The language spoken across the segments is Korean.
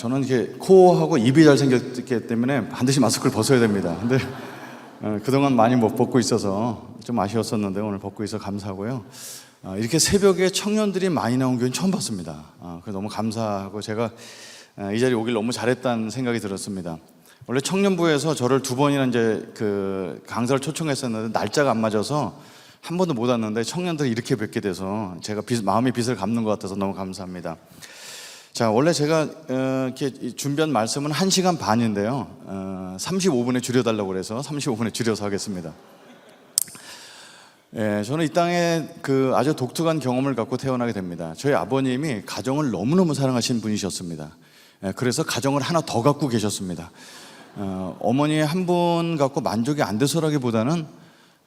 저는 이렇게 코하고 입이 잘생겼기 때문에 반드시 마스크를 벗어야 됩니다. 근데 그동안 많이 못 벗고 있어서 좀 아쉬웠었는데 오늘 벗고 있어 감사하고요. 이렇게 새벽에 청년들이 많이 나온 교회는 처음 봤습니다. 그래서 너무 감사하고 제가 이 자리에 오길 너무 잘했다는 생각이 들었습니다. 원래 청년부에서 저를 2번이나 이제 그 강사를 초청했었는데 날짜가 안 맞아서 한 번도 못 왔는데 청년들이 이렇게 뵙게 돼서 제가 마음의 빚을 갚는 것 같아서 너무 감사합니다. 자, 원래 제가 이렇게 준비한 말씀은 1시간 반인데요. 35분에 줄여달라고 그래서 35분에 줄여서 하겠습니다. 예, 저는 이 땅에 그 아주 독특한 경험을 갖고 태어나게 됩니다. 저희 아버님이 가정을 너무너무 사랑하신 분이셨습니다. 예, 그래서 가정을 하나 더 갖고 계셨습니다. 어머니 한 분 갖고 만족이 안 돼서라기보다는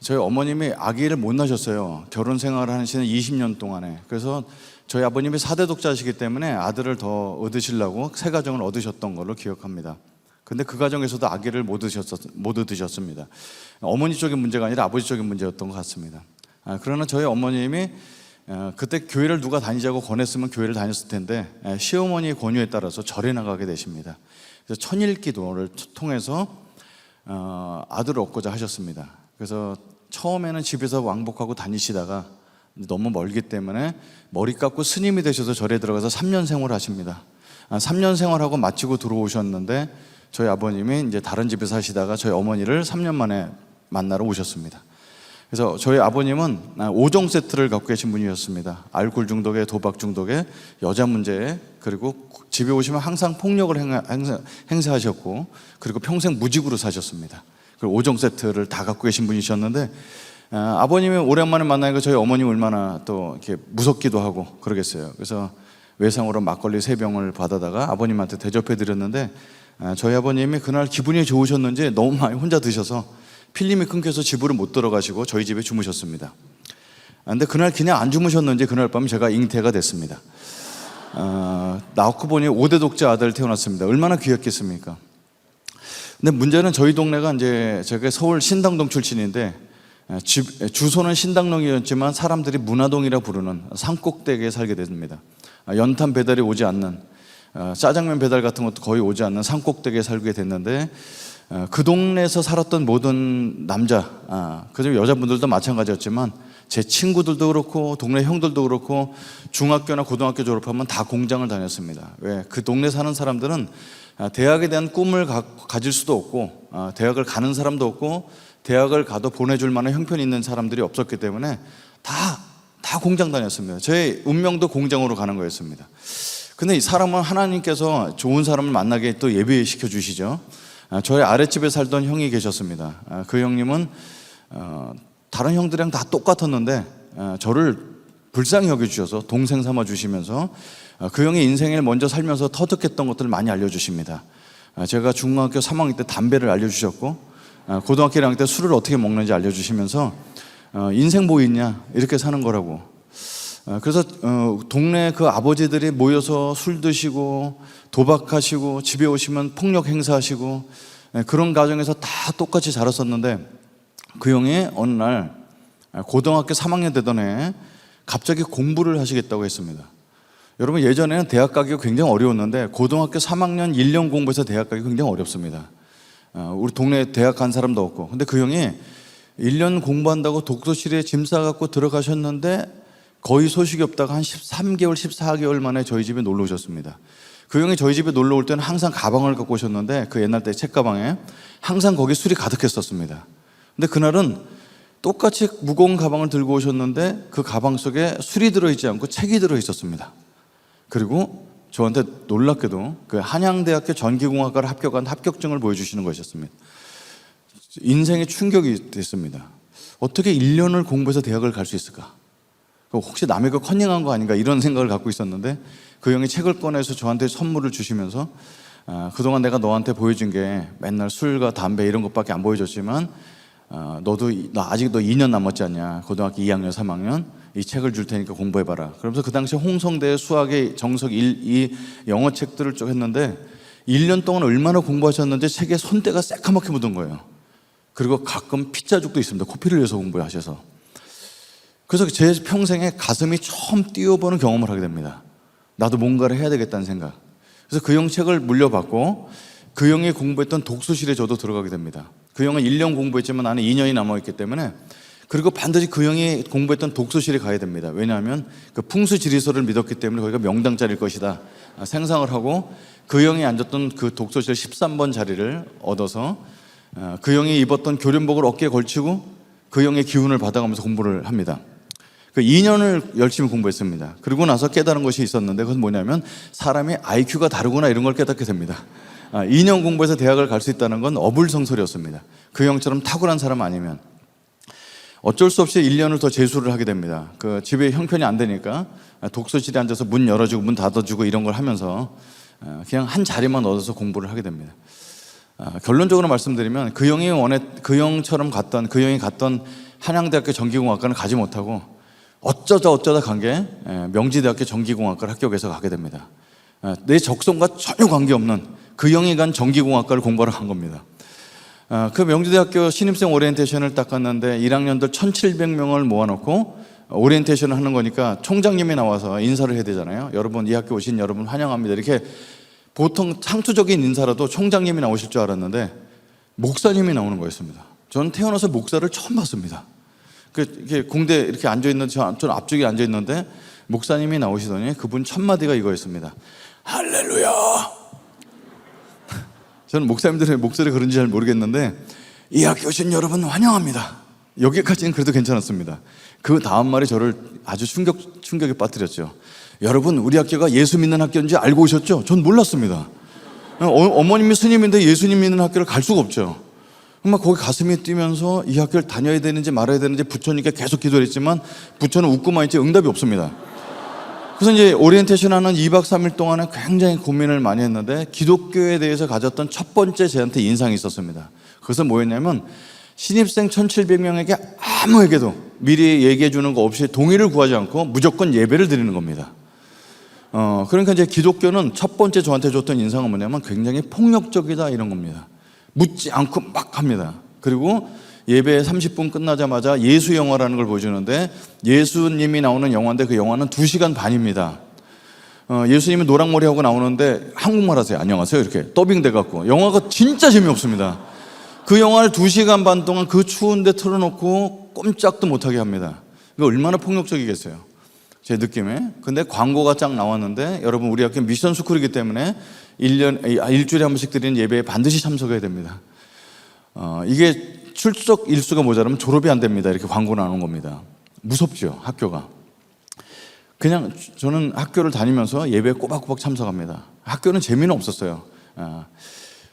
저희 어머님이 아기를 못 낳으셨어요. 결혼 생활을 하시는 20년 동안에. 그래서 저희 아버님이 4대 독자시기 때문에 아들을 더 얻으시려고 새 가정을 얻으셨던 걸로 기억합니다. 근데 그 가정에서도 아기를 못 얻으셨습니다. 어머니 쪽의 문제가 아니라 아버지 쪽의 문제였던 것 같습니다. 그러나 저희 어머님이 그때 교회를 누가 다니자고 권했으면 교회를 다녔을 텐데 시어머니의 권유에 따라서 절에 나가게 되십니다. 그래서 천일기도를 통해서 아들을 얻고자 하셨습니다. 그래서 처음에는 집에서 왕복하고 다니시다가 너무 멀기 때문에 머리 깎고 스님이 되셔서 절에 들어가서 3년 생활하십니다. 3년 생활하고 마치고 들어오셨는데 저희 아버님이 이제 다른 집에서 하시다가 저희 어머니를 3년 만에 만나러 오셨습니다. 그래서 저희 아버님은 5종 세트를 갖고 계신 분이었습니다. 알코올 중독에, 도박 중독에, 여자 문제에, 그리고 집에 오시면 항상 폭력을 행사하셨고, 그리고 평생 무직으로 사셨습니다. 그 5종 세트를 다 갖고 계신 분이셨는데 아버님이 오랜만에 만나니까 저희 어머님 얼마나 또 이렇게 무섭기도 하고 그러겠어요. 그래서 외상으로 막걸리 3병을 받아다가 아버님한테 대접해 드렸는데 저희 아버님이 그날 기분이 좋으셨는지 너무 많이 혼자 드셔서 필름이 끊겨서 집으로 못 들어가시고 저희 집에 주무셨습니다. 근데 그날 그냥 안 주무셨는지 그날 밤 제가 잉태가 됐습니다. 낳고 보니 5대 독자 아들 태어났습니다. 얼마나 귀했겠습니까? 근데 문제는 저희 동네가 이제 제가 서울 신당동 출신인데 주소는 신당동이었지만 사람들이 문화동이라 부르는 산꼭대기에 살게 됩니다. 연탄 배달이 오지 않는, 짜장면 배달 같은 것도 거의 오지 않는 산꼭대기에 살게 됐는데 그 동네에서 살았던 모든 남자, 그중 여자분들도 마찬가지였지만 제 친구들도 그렇고 동네 형들도 그렇고 중학교나 고등학교 졸업하면 다 공장을 다녔습니다. 왜? 그 동네 사는 사람들은 대학에 대한 꿈을 가질 수도 없고 대학을 가는 사람도 없고 대학을 가도 보내줄 만한 형편이 있는 사람들이 없었기 때문에 다 공장 다녔습니다. 제 운명도 공장으로 가는 거였습니다. 근데 이 사람은 하나님께서 좋은 사람을 만나게 또 예비시켜 주시죠. 저희 아랫집에 살던 형이 계셨습니다. 그 형님은 다른 형들이랑 다 똑같았는데 저를 불쌍히 여겨주셔서 동생 삼아 주시면서 그 형이 인생을 먼저 살면서 터득했던 것들을 많이 알려주십니다. 제가 중학교 3학년 때 담배를 알려주셨고 고등학교 1학년 때 술을 어떻게 먹는지 알려주시면서 인생 뭐 있냐 이렇게 사는 거라고. 그래서 동네 그 아버지들이 모여서 술 드시고 도박하시고 집에 오시면 폭력 행사하시고 그런 가정에서 다 똑같이 자랐었는데 그 형이 어느 날 고등학교 3학년 되던 해 갑자기 공부를 하시겠다고 했습니다. 여러분 예전에는 대학 가기가 굉장히 어려웠는데 고등학교 3학년 1년 공부해서 대학 가기 굉장히 어렵습니다. 우리 동네에 대학 간 사람도 없고. 근데 그 형이 1년 공부한다고 독서실에 짐 싸갖고 들어가셨는데 거의 소식이 없다가 한 13개월, 14개월 만에 저희 집에 놀러 오셨습니다. 그 형이 저희 집에 놀러 올 때는 항상 가방을 갖고 오셨는데 그 옛날 때 책가방에 항상 거기 술이 가득했었습니다. 근데 그날은 똑같이 무거운 가방을 들고 오셨는데 그 가방 속에 술이 들어있지 않고 책이 들어있었습니다. 그리고 저한테 놀랍게도 그 한양대학교 전기공학과를 합격한 합격증을 보여주시는 것이었습니다. 인생의 충격이 됐습니다. 어떻게 1년을 공부해서 대학을 갈 수 있을까? 혹시 남의 거 컨닝한 거 아닌가 이런 생각을 갖고 있었는데 그 형이 책을 꺼내서 저한테 선물을 주시면서 그동안 내가 너한테 보여준 게 맨날 술과 담배 이런 것밖에 안 보여줬지만 너 아직 2년 남았지 않냐, 고등학교 2학년 3학년 이 책을 줄 테니까 공부해봐라. 그러면서 그 당시 홍성대 수학의 정석 1, 2 영어 책들을 쭉 했는데 1년 동안 얼마나 공부하셨는지 책에 손때가 새까맣게 묻은 거예요. 그리고 가끔 피자죽도 있습니다. 코피를 내서 공부하셔서. 그래서 제 평생에 가슴이 처음 뛰어보는 경험을 하게 됩니다. 나도 뭔가를 해야 되겠다는 생각. 그래서 그 형 책을 물려받고 그 형이 공부했던 독서실에 저도 들어가게 됩니다. 그 형은 1년 공부했지만 나는 2년이 남아있기 때문에, 그리고 반드시 그 형이 공부했던 독서실에 가야 됩니다. 왜냐하면 그 풍수지리서를 믿었기 때문에 거기가 명당자리일 것이다 생각을 하고, 그 형이 앉았던 그 독서실 13번 자리를 얻어서 그 형이 입었던 교련복을 어깨에 걸치고 그 형의 기운을 받아가면서 공부를 합니다. 그 2년을 열심히 공부했습니다. 그리고 나서 깨달은 것이 있었는데, 그것은 뭐냐면 사람이 IQ가 다르구나, 이런 걸 깨닫게 됩니다. 2년 공부해서 대학을 갈 수 있다는 건 어불성설이었습니다. 그 형처럼 탁월한 사람 아니면. 어쩔 수 없이 1년을 더 재수를 하게 됩니다. 그 집에 형편이 안 되니까 독서실에 앉아서 문 열어주고 문 닫아주고 이런 걸 하면서 그냥 한 자리만 얻어서 공부를 하게 됩니다. 결론적으로 말씀드리면 그 형이 갔던 한양대학교 전기공학과는 가지 못하고 어쩌다 간 게 명지대학교 전기공학과를 합격해서 가게 됩니다. 내 적성과 전혀 관계없는 그 형이 간 전기공학과를 공부하러 간 겁니다. 그 명지대학교 신입생 오리엔테이션을 딱 갔는데 1학년들 1,700명을 모아놓고 오리엔테이션을 하는 거니까 총장님이 나와서 인사를 해야 되잖아요. 여러분, 이 학교 오신 여러분 환영합니다. 이렇게 보통 상투적인 인사라도 총장님이 나오실 줄 알았는데 목사님이 나오는 거였습니다. 저는 태어나서 목사를 처음 봤습니다. 이렇게 공대 이렇게 앉아있는, 저는 앞쪽에 앉아있는데 목사님이 나오시더니 그분 첫 마디가 이거였습니다. 할렐루야. 저는 목사님들의 목소리 그런지 잘 모르겠는데, 이 학교 오신 여러분 환영합니다. 여기까지는 그래도 괜찮았습니다. 그 다음 말이 저를 아주 충격에 빠뜨렸죠. 여러분, 우리 학교가 예수 믿는 학교인지 알고 오셨죠? 전 몰랐습니다. 어머님이 스님인데 예수님 믿는 학교를 갈 수가 없죠. 막 거기 가슴이 뛰면서 이 학교를 다녀야 되는지 말아야 되는지 부처님께 계속 기도를 했지만 부처는 웃고만 있지 응답이 없습니다. 그래서 이제 오리엔테이션 하는 2박 3일 동안에 굉장히 고민을 많이 했는데, 기독교에 대해서 가졌던 첫 번째 저한테 인상이 있었습니다. 그것은 뭐였냐면, 신입생 1,700명에게 아무에게도 미리 얘기해 주는 거 없이 동의를 구하지 않고 무조건 예배를 드리는 겁니다. 그러니까 이제 기독교는 첫 번째 저한테 줬던 인상은 뭐냐면 굉장히 폭력적이다, 이런 겁니다. 묻지 않고 막 합니다. 그리고 예배 30분 끝나자마자 예수 영화라는 걸 보여주는데, 예수님이 나오는 영화인데 그 영화는 2시간 반입니다. 예수님이 노랑머리하고 나오는데 한국말 하세요. 안녕하세요. 이렇게 더빙돼 갖고 영화가 진짜 재미없습니다. 그 영화를 2시간 반 동안 그 추운데 틀어놓고 꼼짝도 못하게 합니다. 이거 얼마나 폭력적이겠어요, 제 느낌에. 근데 광고가 쫙 나왔는데, 여러분, 우리 학교 미션 스쿨이기 때문에 일주일에 한 번씩 드리는 예배에 반드시 참석해야 됩니다. 이게 출석 일수가 모자라면 졸업이 안 됩니다. 이렇게 광고 나오는 겁니다. 무섭죠, 학교가. 그냥 저는 학교를 다니면서 예배에 꼬박꼬박 참석합니다. 학교는 재미는 없었어요.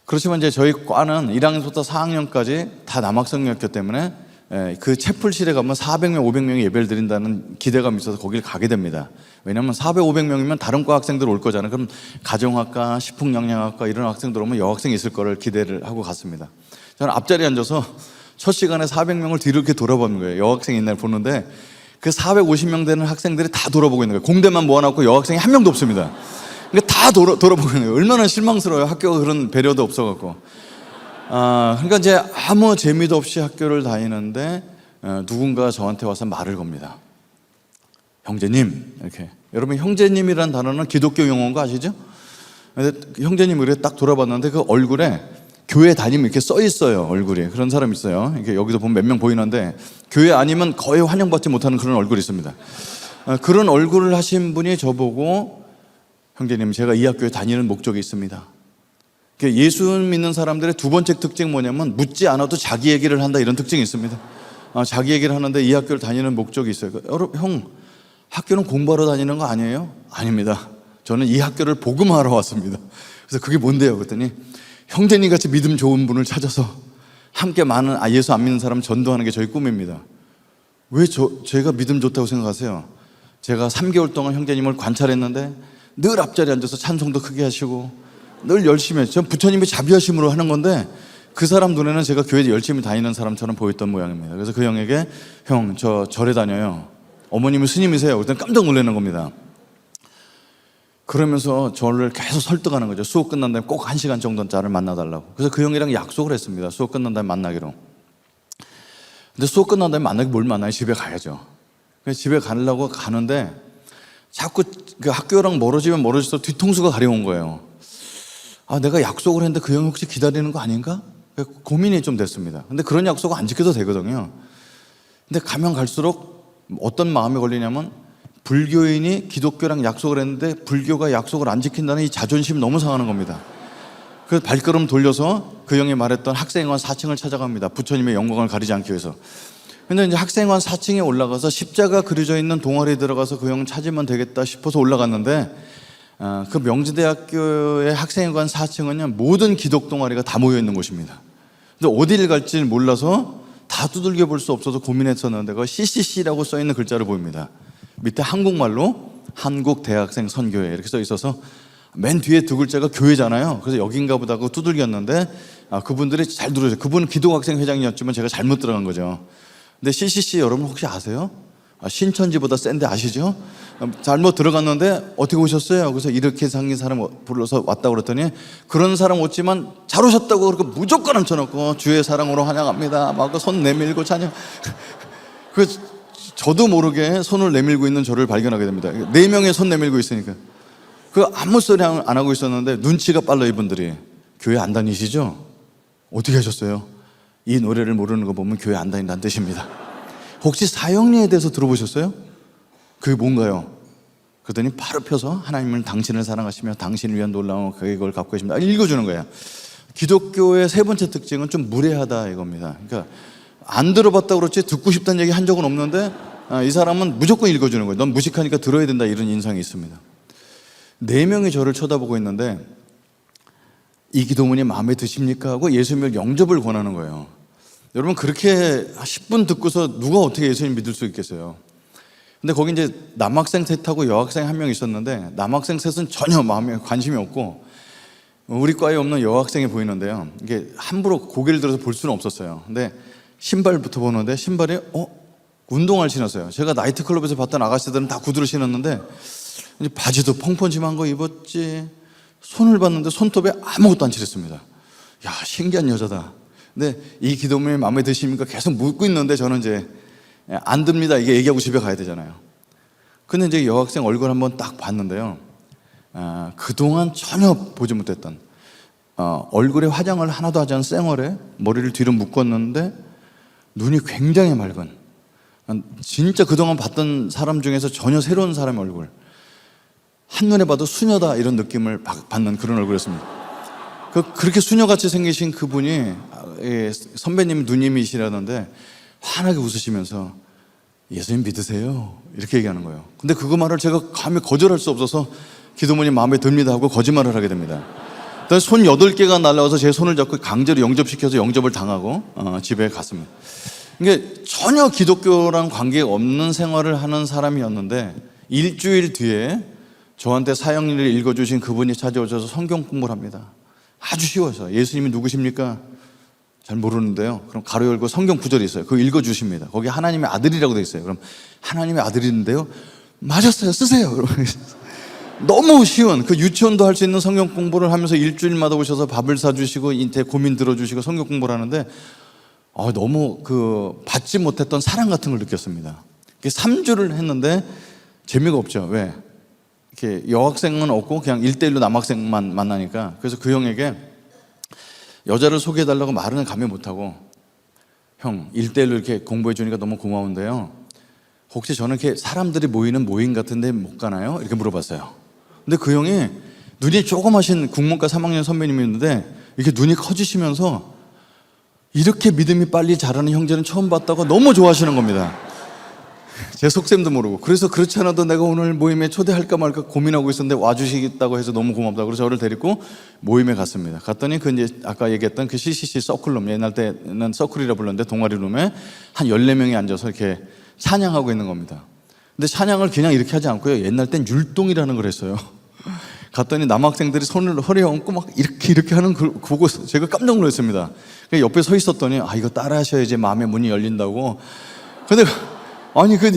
그렇지만 이제 저희 과는 1학년부터 4학년까지 다 남학생이었기 때문에 그 채플실에 가면 400명, 500명이 예배를 드린다는 기대감이 있어서 거기를 가게 됩니다. 왜냐하면 400, 500명이면 다른 과 학생들 올 거잖아요. 그럼 가정학과, 식품영양학과 이런 학생들 오면 여학생이 있을 거를 기대를 하고 갔습니다. 저는 앞자리에 앉아서 첫 시간에 400명을 뒤로 이렇게 돌아보는 거예요. 여학생이 있나 보는데 그 450명 되는 학생들이 다 돌아보고 있는 거예요. 공대만 모아놓고 여학생이 한 명도 없습니다. 그러니까 다 돌아보고 있는 거예요. 얼마나 실망스러워요. 학교가 그런 배려도 없어갖고. 그러니까 이제 아무 재미도 없이 학교를 다니는데 누군가 저한테 와서 말을 겁니다. 형제님, 이렇게. 여러분, 형제님이라는 단어는 기독교 용어인 거 아시죠? 근데 형제님 이렇게 딱 돌아봤는데 그 얼굴에 교회 다니면 이렇게 써 있어요. 얼굴이. 그런 사람 있어요. 이렇게 여기도 보면 몇 명 보이는데 교회 아니면 거의 환영받지 못하는 그런 얼굴이 있습니다. 그런 얼굴을 하신 분이 저보고, 형제님, 제가 이 학교에 다니는 목적이 있습니다. 예수 믿는 사람들의 두 번째 특징 뭐냐면 묻지 않아도 자기 얘기를 한다, 이런 특징이 있습니다. 자기 얘기를 하는데 이 학교를 다니는 목적이 있어요. 여러분, 형, 학교는 공부하러 다니는 거 아니에요? 아닙니다. 저는 이 학교를 복음하러 왔습니다. 그래서 그게 뭔데요? 그랬더니 형제님 같이 믿음 좋은 분을 찾아서 함께 많은 예수 안 믿는 사람 전도하는 게 저희 꿈입니다. 왜 제가 믿음 좋다고 생각하세요? 제가 3개월 동안 형제님을 관찰했는데 늘 앞자리에 앉아서 찬송도 크게 하시고 늘 열심히 했죠. 전 부처님의 자비하심으로 하는 건데 그 사람 눈에는 제가 교회 열심히 다니는 사람처럼 보였던 모양입니다. 그래서 그 형에게, 형, 저 절에 다녀요. 어머님이 스님이세요. 그때 깜짝 놀라는 겁니다. 그러면서 저를 계속 설득하는 거죠. 수업 끝난 다음에 꼭 1시간 정도 나를 만나달라고. 그래서 그 형이랑 약속을 했습니다. 수업 끝난 다음에 만나기로. 근데 수업 끝난 다음에 만나기 뭘 만나요? 집에 가야죠. 그래서 집에 가려고 가는데 자꾸 그 학교랑 멀어지면 멀어질수록 뒤통수가 가려운 거예요. 내가 약속을 했는데 그 형이 혹시 기다리는 거 아닌가? 고민이 좀 됐습니다. 근데 그런 약속은 안 지켜도 되거든요. 근데 가면 갈수록 어떤 마음에 걸리냐면, 불교인이 기독교랑 약속을 했는데 불교가 약속을 안 지킨다는 이 자존심이 너무 상하는 겁니다. 그래서 발걸음 돌려서 그 형이 말했던 학생회관 4층을 찾아갑니다. 부처님의 영광을 가리지 않기 위해서. 근데 이제 학생회관 4층에 올라가서 십자가 그려져 있는 동아리에 들어가서 그 형 찾으면 되겠다 싶어서 올라갔는데, 그 명지대학교의 학생회관 4층은요, 모든 기독 동아리가 다 모여 있는 곳입니다. 근데 어디를 갈지 몰라서 다 두들겨 볼 수 없어서 고민했었는데, 그 CCC라고 써 있는 글자를 보입니다. 밑에 한국말로 한국대학생 선교회 이렇게 써 있어서 맨 뒤에 두 글자가 교회잖아요. 그래서 여긴가 보다 하고 두들겼는데, 그분들이 잘 들어오세요. 그분은 기독학생 회장이었지만 제가 잘못 들어간 거죠. 근데 CCC 여러분 혹시 아세요? 신천지보다 센데 아시죠? 잘못 들어갔는데 어떻게 오셨어요? 그래서 이렇게 생긴 사람 불러서 왔다고 그랬더니, 그런 사람 없지만 잘 오셨다고 그렇게 무조건 앉혀놓고 주의 사랑으로 환영합니다 막 손 내밀고 찬양. 그래서 저도 모르게 손을 내밀고 있는 저를 발견하게 됩니다. 4명의 손 내밀고 있으니까. 아무 소리 안 하고 있었는데 눈치가 빨라. 이분들이 교회 안 다니시죠? 어떻게 하셨어요? 이 노래를 모르는 거 보면 교회 안 다닌다는 뜻입니다. 혹시 사형리에 대해서 들어보셨어요? 그게 뭔가요? 그랬더니 바로 펴서 하나님은 당신을 사랑하시며 당신을 위한 놀라운 계획을 갖고 계십니다. 읽어주는 거예요. 기독교의 세 번째 특징은 좀 무례하다 이겁니다. 그러니까 안 들어봤다고 그렇지 듣고 싶다는 얘기 한 적은 없는데, 이 사람은 무조건 읽어주는 거예요. 넌 무식하니까 들어야 된다, 이런 인상이 있습니다. 4명이 저를 쳐다보고 있는데, 이 기도문이 마음에 드십니까? 하고 예수님을 영접을 권하는 거예요. 여러분, 그렇게 10분 듣고서 누가 어떻게 예수님 믿을 수 있겠어요? 근데 거기 이제 남학생 셋하고 여학생 1명 있었는데, 남학생 셋은 전혀 마음에 관심이 없고 우리 과에 없는 여학생이 보이는데요, 이게 함부로 고개를 들어서 볼 수는 없었어요. 근데 신발부터 보는데 신발이 운동화를 신었어요. 제가 나이트클럽에서 봤던 아가씨들은 다 구두를 신었는데, 이제 바지도 펑펑짐한 거 입었지. 손을 봤는데 손톱에 아무것도 안 칠했습니다. 야, 신기한 여자다. 근데 이 기도문이 마음에 드십니까? 계속 묻고 있는데 저는 이제 안 듭니다 이게 얘기하고 집에 가야 되잖아요. 근데 이제 여학생 얼굴 한번 딱 봤는데요, 그동안 전혀 보지 못했던, 얼굴에 화장을 하나도 하지 않은 쌩얼에 머리를 뒤로 묶었는데 눈이 굉장히 맑은, 진짜 그동안 봤던 사람 중에서 전혀 새로운 사람의 얼굴, 한눈에 봐도 수녀다 이런 느낌을 받는 그런 얼굴이었습니다. 그렇게 수녀같이 생기신 그분이 선배님 누님이시라는데 환하게 웃으시면서 예수님 믿으세요? 이렇게 얘기하는 거예요. 근데 그 말을 제가 감히 거절할 수 없어서 기도문이 마음에 듭니다 하고 거짓말을 하게 됩니다. 손 8개가 날라와서 제 손을 잡고 강제로 영접시켜서 영접을 당하고 집에 갔습니다. 이게 전혀 기독교랑 관계가 없는 생활을 하는 사람이었는데, 일주일 뒤에 저한테 사형리를 읽어주신 그분이 찾아오셔서 성경 공부를 합니다. 아주 쉬워서. 예수님이 누구십니까? 잘 모르는데요, 그럼 가로 열고 성경 구절이 있어요. 그거 읽어주십니다. 거기 하나님의 아들이라고 되어 있어요. 그럼 하나님의 아들인데요, 맞았어요, 쓰세요. 너무 쉬운, 유치원도 할 수 있는 성경 공부를 하면서 일주일마다 오셔서 밥을 사주시고 인태 고민 들어주시고 성경 공부를 하는데, 너무 받지 못했던 사랑 같은 걸 느꼈습니다. 3주를 했는데 재미가 없죠. 왜? 이렇게 여학생은 없고 그냥 1대1로 남학생만 만나니까. 그래서 그 형에게 여자를 소개해달라고 말은 감히 못하고, 형 1대1로 이렇게 공부해 주니까 너무 고마운데요, 혹시 저는 이렇게 사람들이 모이는 모임 같은데 못 가나요? 이렇게 물어봤어요. 근데 그 형이 눈이 조그마신 국문과 3학년 선배님이었는데 이렇게 눈이 커지시면서 이렇게 믿음이 빨리 자라는 형제는 처음 봤다고 너무 좋아하시는 겁니다. 제 속셈도 모르고. 그래서 그렇지 않아도 내가 오늘 모임에 초대할까 말까 고민하고 있었는데 와주시겠다고 해서 너무 고맙다고. 그래서 저를 데리고 모임에 갔습니다. 갔더니 이제 아까 얘기했던 CCC 서클룸, 옛날 때는 서클이라 불렀는데 동아리룸에 한 14명이 앉아서 이렇게 찬양하고 있는 겁니다. 근데 찬양을 그냥 이렇게 하지 않고요, 옛날 땐 율동이라는 걸 했어요. 갔더니 남학생들이 손을 허리에 얹고 막 이렇게 하는 걸 보고 제가 깜짝 놀랐습니다. 옆에 서 있었더니 이거 따라 하셔야지 마음의 문이 열린다고. 근데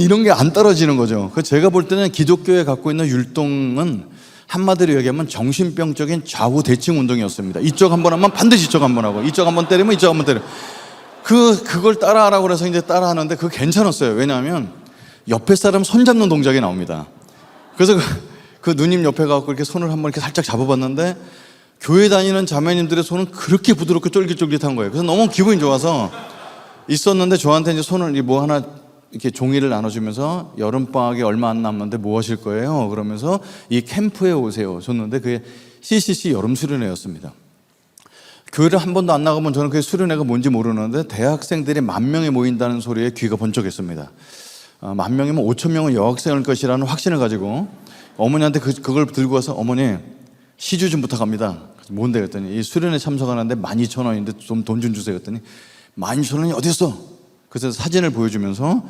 이런 게 안 떨어지는 거죠. 제가 볼 때는 기독교에 갖고 있는 율동은 한마디로 얘기하면 정신병적인 좌우 대칭 운동이었습니다. 이쪽 한 번 하면 반드시 이쪽 한 번 하고, 이쪽 한 번 때리면 이쪽 한 번 때려. 그걸 따라하라고 그래서 이제 따라하는데 그거 괜찮았어요. 왜냐하면 옆에 사람 손 잡는 동작이 나옵니다. 그래서 그 누님 옆에 가서 이렇게 손을 한번 이렇게 살짝 잡아봤는데 교회 다니는 자매님들의 손은 그렇게 부드럽고 쫄깃쫄깃한 거예요. 그래서 너무 기분이 좋아서 있었는데 저한테 이제 손을 뭐 하나 이렇게 종이를 나눠주면서 여름방학이 얼마 안 남았는데 뭐 하실 거예요? 그러면서 이 캠프에 오세요. 줬는데 그게 CCC 여름 수련회였습니다. 교회를 한 번도 안 나가면 저는 그게 수련회가 뭔지 모르는데 대학생들이 10,000명이 모인다는 소리에 귀가 번쩍했습니다. 10,000명이면 5,000명은 여학생일 것이라는 확신을 가지고 어머니한테 그걸 들고 와서 어머니 시주 좀 부탁합니다. 뭔데 그랬더니 이 수련회 참석하는데 12,000원인데 좀 돈 좀 주세요 그랬더니 12,000원이 어딨어? 그래서 사진을 보여주면서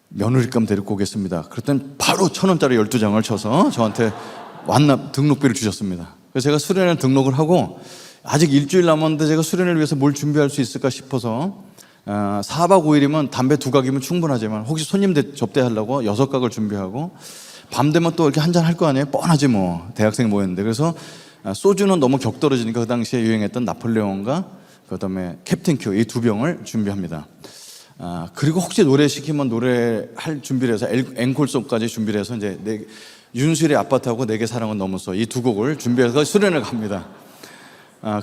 며느리감 데리고 오겠습니다. 그랬더니 바로 1,000원짜리 12장을 쳐서 저한테 등록비를 주셨습니다. 그래서 제가 수련회 등록을 하고 아직 일주일 남았는데 제가 수련회를 위해서 뭘 준비할 수 있을까 싶어서 4박 5일이면 담배 2각이면 충분하지만 혹시 손님 접대하려고 6각을 준비하고 밤 되면 또 이렇게 한잔 할 거 아니에요? 뻔하지 뭐 대학생 모였는데. 그래서 소주는 너무 격떨어지니까 그 당시에 유행했던 나폴레옹과 그 다음에 캡틴 큐 이 2병을 준비합니다. 그리고 혹시 노래 시키면 노래할 준비를 해서 앵콜송까지 준비를 해서 이제 윤수일의 아파트하고 내게 사랑은 넘었어 이 2곡을 준비해서 수련을 갑니다.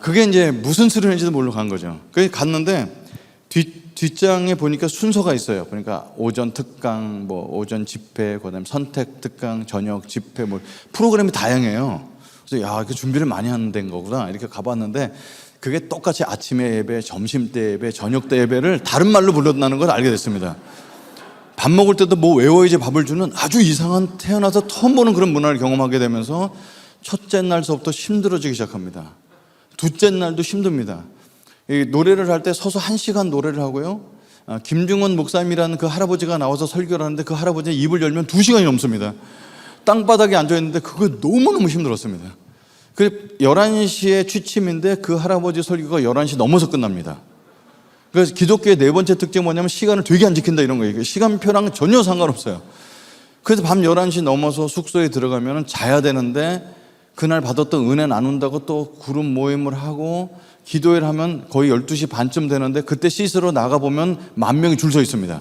그게 이제 무슨 수련인지도 모르고 간 거죠. 그래서 갔는데 뒷장에 보니까 순서가 있어요. 그러니까 오전 특강, 뭐 오전 집회, 그다음에 선택 특강, 저녁 집회, 뭐 프로그램이 다양해요. 그래서 야, 그 준비를 많이 하는 데인 거구나 이렇게 가봤는데 그게 똑같이 아침에 예배, 점심 때 예배, 저녁 때 예배를 다른 말로 불렀다는 걸 알게 됐습니다. 밥 먹을 때도 뭐 외워야지 밥을 주는 아주 이상한 태어나서 처음 보는 그런 문화를 경험하게 되면서 첫째 날서부터 힘들어지기 시작합니다. 둘째 날도 힘듭니다. 이 노래를 할 때 서서 1시간 노래를 하고요. 김중원 목사님이라는 그 할아버지가 나와서 설교를 하는데 그 할아버지 입을 열면 2시간이 넘습니다. 땅바닥에 앉아있는데 그거 너무너무 힘들었습니다. 그 11시에 취침인데 그 할아버지 설교가 11시 넘어서 끝납니다. 그래서 기독교의 4번째 특징이 뭐냐면 시간을 되게 안 지킨다 이런 거예요. 시간표랑 전혀 상관없어요. 그래서 밤 11시 넘어서 숙소에 들어가면 자야 되는데 그날 받았던 은혜 나눈다고 또 그룹 모임을 하고 기도회를 하면 거의 12시 반쯤 되는데 그때 씻으러 나가보면 10,000명이 줄 서 있습니다.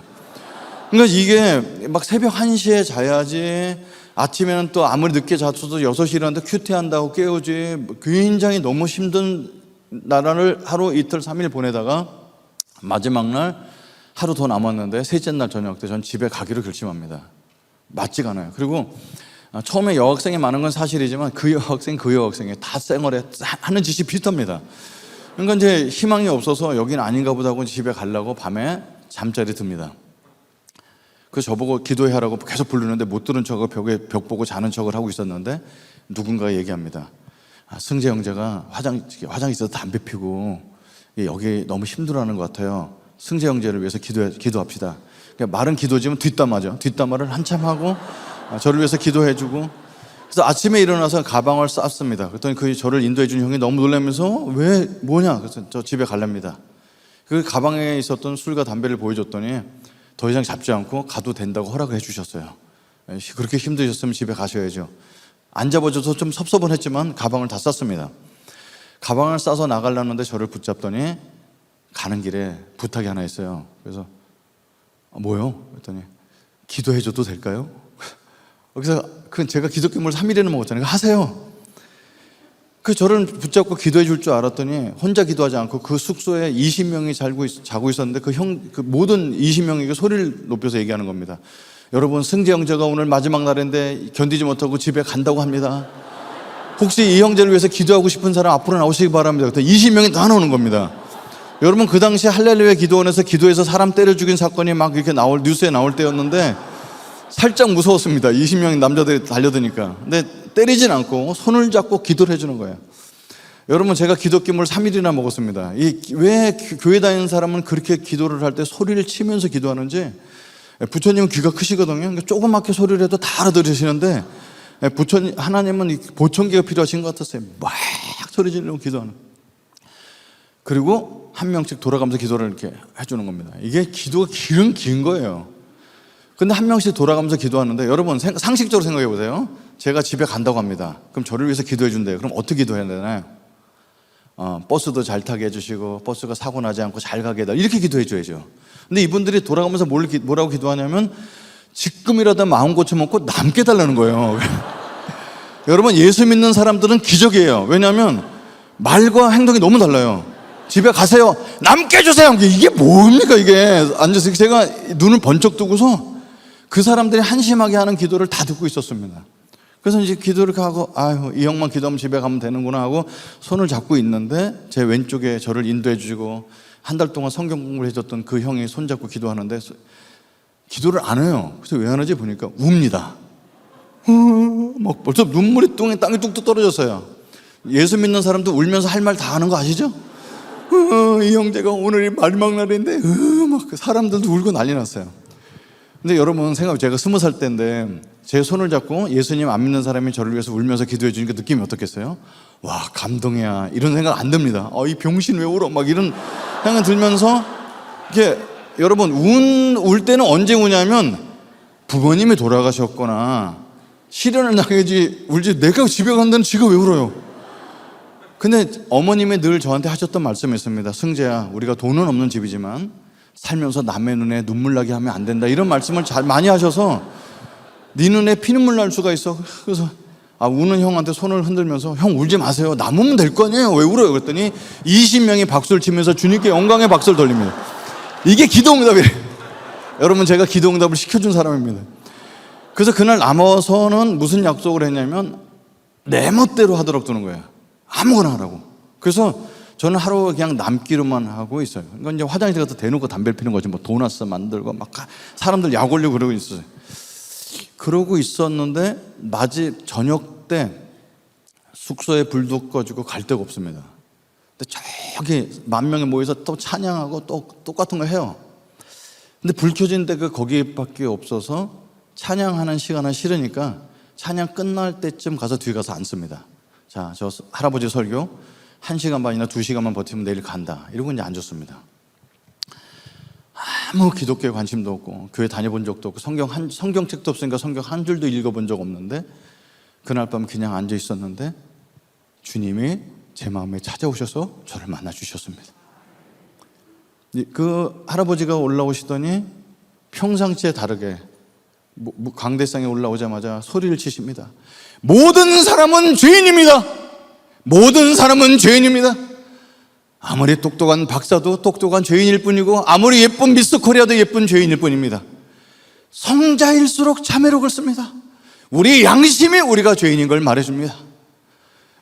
그러니까 이게 막 새벽 1시에 자야지 아침에는 또 아무리 늦게 잤어도 6시 일어났는데 큐티한다고 깨우지 굉장히 너무 힘든 나라를 하루 이틀 3일 보내다가 마지막 날 하루 더 남았는데 셋째 날 저녁 때 전 집에 가기로 결심합니다. 맞지가 않아요. 그리고 처음에 여학생이 많은 건 사실이지만 그 여학생이 다 쌩얼에 하는 짓이 비슷합니다. 그러니까 이제 희망이 없어서 여긴 아닌가 보다 하고 집에 가려고 밤에 잠자리 듭니다. 그래서 저보고 기도해 하라고 계속 부르는데 못 들은 척하고 벽 보고 자는 척을 하고 있었는데 누군가 얘기합니다. 승재 형제가 화장 있어서 담배 피고 여기 너무 힘들어하는 것 같아요. 승재 형제를 위해서 기도합시다. 그러니까 말은 기도지만 뒷담화죠. 뒷담화를 한참 하고 저를 위해서 기도해주고 그래서 아침에 일어나서 가방을 쌌습니다. 그랬더니 그 저를 인도해준 형이 너무 놀라면서 왜 뭐냐? 그래서 저 집에 갈랍니다. 그 가방에 있었던 술과 담배를 보여줬더니 더 이상 잡지 않고 가도 된다고 허락을 해주셨어요. 그렇게 힘드셨으면 집에 가셔야죠. 안 잡아줘서 좀 섭섭은 했지만 가방을 다 쌌습니다. 가방을 싸서 나가려는데 저를 붙잡더니 가는 길에 부탁이 하나 있어요. 그래서 뭐요? 그랬더니 기도해줘도 될까요? 그래서 제가 기독교물 3일에는 먹었잖아요. 하세요. 그 저를 붙잡고 기도해 줄 줄 알았더니 혼자 기도하지 않고 그 숙소에 20명이 자고 있었는데 그 모든 20명에게 소리를 높여서 얘기하는 겁니다. 여러분 승재 형제가 오늘 마지막 날인데 견디지 못하고 집에 간다고 합니다. 혹시 이 형제를 위해서 기도하고 싶은 사람 앞으로 나오시기 바랍니다. 20명이 다 나오는 겁니다. 여러분 그 당시 할렐루야 기도원에서 기도해서 사람 때려 죽인 사건이 막 이렇게 뉴스에 나올 때였는데 살짝 무서웠습니다. 20명의 남자들이 달려드니까. 근데 때리진 않고 손을 잡고 기도를 해주는 거예요. 여러분 제가 기독교물 3일이나 먹었습니다. 왜 교회 다니는 사람은 그렇게 기도를 할 때 소리를 치면서 기도하는지 부처님은 귀가 크시거든요. 그러니까 조그맣게 소리를 해도 다 알아들으시는데 하나님은 보청기가 필요하신 것 같았어요. 막 소리 지르고 기도하는. 그리고 한 명씩 돌아가면서 기도를 이렇게 해주는 겁니다. 이게 기도가 긴 거예요. 근데 한 명씩 돌아가면서 기도하는데 여러분 상식적으로 생각해 보세요. 제가 집에 간다고 합니다. 그럼 저를 위해서 기도해 준대요. 그럼 어떻게 기도해야 되나요? 버스도 잘 타게 해주시고 버스가 사고 나지 않고 잘 가게 해달라 이렇게 기도해 줘야죠. 근데 이분들이 돌아가면서 뭐라고 기도하냐면 지금이라도 마음 고쳐먹고 남게 달라는 거예요. 여러분 예수 믿는 사람들은 기적이에요. 왜냐하면 말과 행동이 너무 달라요. 집에 가세요. 남게 주세요. 이게 뭡니까 이게. 앉아서 제가 눈을 번쩍 뜨고서 그 사람들이 한심하게 하는 기도를 다 듣고 있었습니다. 그래서 이제 기도를 하고 아유 이 형만 기도하면 집에 가면 되는구나 하고 손을 잡고 있는데 제 왼쪽에 저를 인도해 주시고 한 달 동안 성경 공부를 해줬던 그 형이 손잡고 기도하는데 기도를 안 해요. 그래서 왜 안 하지 보니까 웁니다. 막 벌써 눈물이 땅에 뚝뚝 떨어졌어요. 예수 믿는 사람도 울면서 할 말 다 하는 거 아시죠? 이 형제가 오늘이 마지막 날인데 막 사람들도 울고 난리 났어요. 근데 여러분 생각해, 제가 20살 때인데 제 손을 잡고 예수님 안 믿는 사람이 저를 위해서 울면서 기도해 주니까 느낌이 어떻겠어요? 와 감동이야 이런 생각 안 듭니다. 이 병신 왜 울어? 막 이런 생각 들면서 이게 여러분 울 때는 언제 우냐면 부모님이 돌아가셨거나 시련을 당해지 울지 내가 집에 간다는 지가 왜 울어요? 근데 어머님이 늘 저한테 하셨던 말씀이 있습니다. 승재야 우리가 돈은 없는 집이지만 살면서 남의 눈에 눈물 나게 하면 안 된다 이런 말씀을 잘 많이 하셔서 네 눈에 피눈물 날 수가 있어. 그래서 우는 형한테 손을 흔들면서 형 울지 마세요. 남으면 될 거 아니에요. 왜 울어요? 그랬더니 20명이 박수를 치면서 주님께 영광의 박수를 돌립니다. 이게 기도응답이에요. 여러분 제가 기도응답을 시켜준 사람입니다. 그래서 그날 남아서는 무슨 약속을 했냐면 내 멋대로 하도록 두는 거예요. 아무거나 하라고. 그래서 저는 하루 그냥 남기로만 하고 있어요. 그러니까 이제 화장실 가서 대놓고 담배를 피는 거지 뭐 도넛 만들고 막 사람들 약 올리고 그러고 있었어요. 그러고 있었는데 저녁 때 숙소에 불도 꺼지고 갈 데가 없습니다. 근데 저기 10,000명이 모여서 또 찬양하고 또 똑같은 거 해요. 근데 불 켜진 데가 거기밖에 없어서 찬양하는 시간은 싫으니까 찬양 끝날 때쯤 가서 뒤에 가서 앉습니다. 자, 저 할아버지 설교 1시간 반이나 2시간만 버티면 내일 간다 이러고 이제 앉았습니다. 아무 기독교에 관심도 없고 교회 다녀본 적도 없고 성경책도 없으니까 성경 한 줄도 읽어본 적 없는데 그날 밤 그냥 앉아 있었는데 주님이 제 마음에 찾아오셔서 저를 만나 주셨습니다. 그 할아버지가 올라오시더니 평상시에 다르게 강대상에 올라오자마자 소리를 치십니다. 모든 사람은 죄인입니다. 모든 사람은 죄인입니다. 아무리 똑똑한 박사도 똑똑한 죄인일 뿐이고 아무리 예쁜 미스 코리아도 예쁜 죄인일 뿐입니다. 성자일수록 자매록을 씁니다. 우리 양심이 우리가 죄인인 걸 말해줍니다.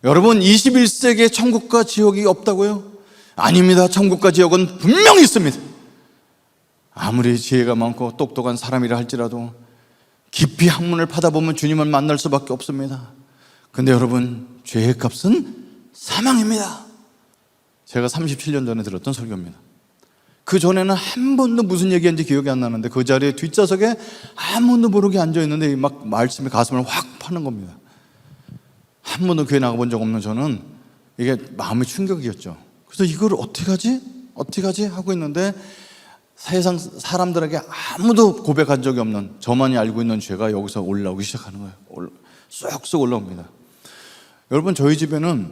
여러분 21세기에 천국과 지옥이 없다고요? 아닙니다. 천국과 지옥은 분명히 있습니다. 아무리 지혜가 많고 똑똑한 사람이라 할지라도 깊이 학문을 파다 보면 주님을 만날 수밖에 없습니다. 근데 여러분 죄의 값은 사망입니다. 제가 37년 전에 들었던 설교입니다. 그 전에는 한 번도 무슨 얘기했는지 기억이 안 나는데 그 자리에 뒷좌석에 아무도 모르게 앉아있는데 막 말씀이 가슴을 확 파는 겁니다. 한 번도 교회 나가본 적 없는 저는 이게 마음의 충격이었죠. 그래서 이걸 어떻게 하지 하고 있는데 세상 사람들에게 아무도 고백한 적이 없는 저만이 알고 있는 죄가 여기서 올라오기 시작하는 거예요. 쏙쏙 올라옵니다. 여러분 저희 집에는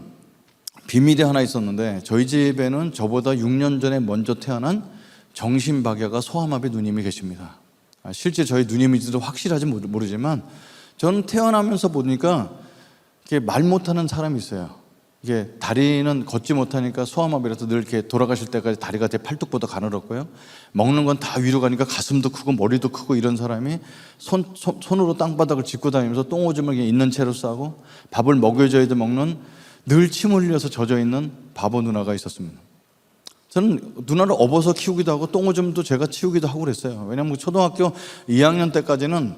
비밀이 하나 있었는데 저희 집에는 저보다 6년 전에 먼저 태어난 정신박여가 소아마비 누님이 계십니다. 실제 저희 누님인지도 확실하지 모르지만 저는 태어나면서 보니까 이렇게 말 못하는 사람이 있어요. 이게 다리는 걷지 못하니까 소아마비라서 늘 이렇게 돌아가실 때까지 다리가 제 팔뚝보다 가늘었고요. 먹는 건 다 위로 가니까 가슴도 크고 머리도 크고 이런 사람이 손으로 땅바닥을 짚고 다니면서 똥오줌을 있는 채로 싸고 밥을 먹여줘야도 먹는 늘 침 흘려서 젖어있는 바보 누나가 있었습니다. 저는 누나를 업어서 키우기도 하고 똥오줌도 제가 치우기도 하고 그랬어요. 왜냐하면 초등학교 2학년 때까지는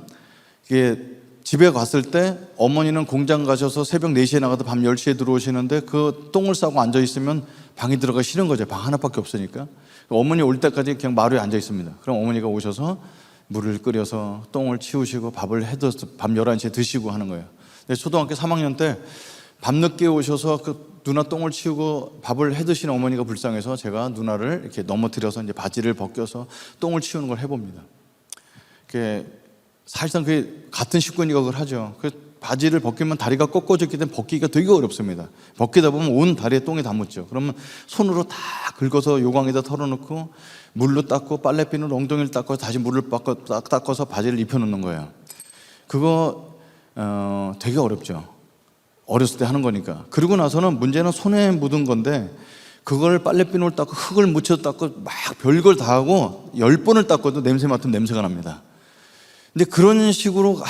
이게 집에 갔을 때 어머니는 공장 가셔서 새벽 4시에 나가도 밤 10시에 들어오시는데 그 똥을 싸고 앉아있으면 방에 들어가기 싫은 거죠. 방 하나밖에 없으니까. 어머니 올 때까지 그냥 마루에 앉아 있습니다. 그럼 어머니가 오셔서 물을 끓여서 똥을 치우시고 밥을 해둬서 밤 11시에 드시고 하는 거예요. 근데 초등학교 3학년 때 밤늦게 오셔서 그 누나 똥을 치우고 밥을 해드시는 어머니가 불쌍해서 제가 누나를 이렇게 넘어뜨려서 이제 바지를 벗겨서 똥을 치우는 걸 해봅니다. 사실상 그게 같은 식구니까 그걸 하죠. 그 바지를 벗기면 다리가 꺾어졌기 때문에 벗기기가 되게 어렵습니다. 벗기다 보면 온 다리에 똥이 다 묻죠. 그러면 손으로 다 긁어서 요강에다 털어놓고 물로 닦고 빨래비누로 엉덩이를 닦고 다시 물을 닦아서 바지를 입혀놓는 거예요. 그거 되게 어렵죠. 어렸을 때 하는 거니까. 그리고 나서는 문제는 손에 묻은 건데 그걸 빨래비누를 닦고 흙을 묻혀서 닦고 막 별걸 다 하고 10번을 닦아도 냄새 맡으면 냄새가 납니다. 근데 그런 식으로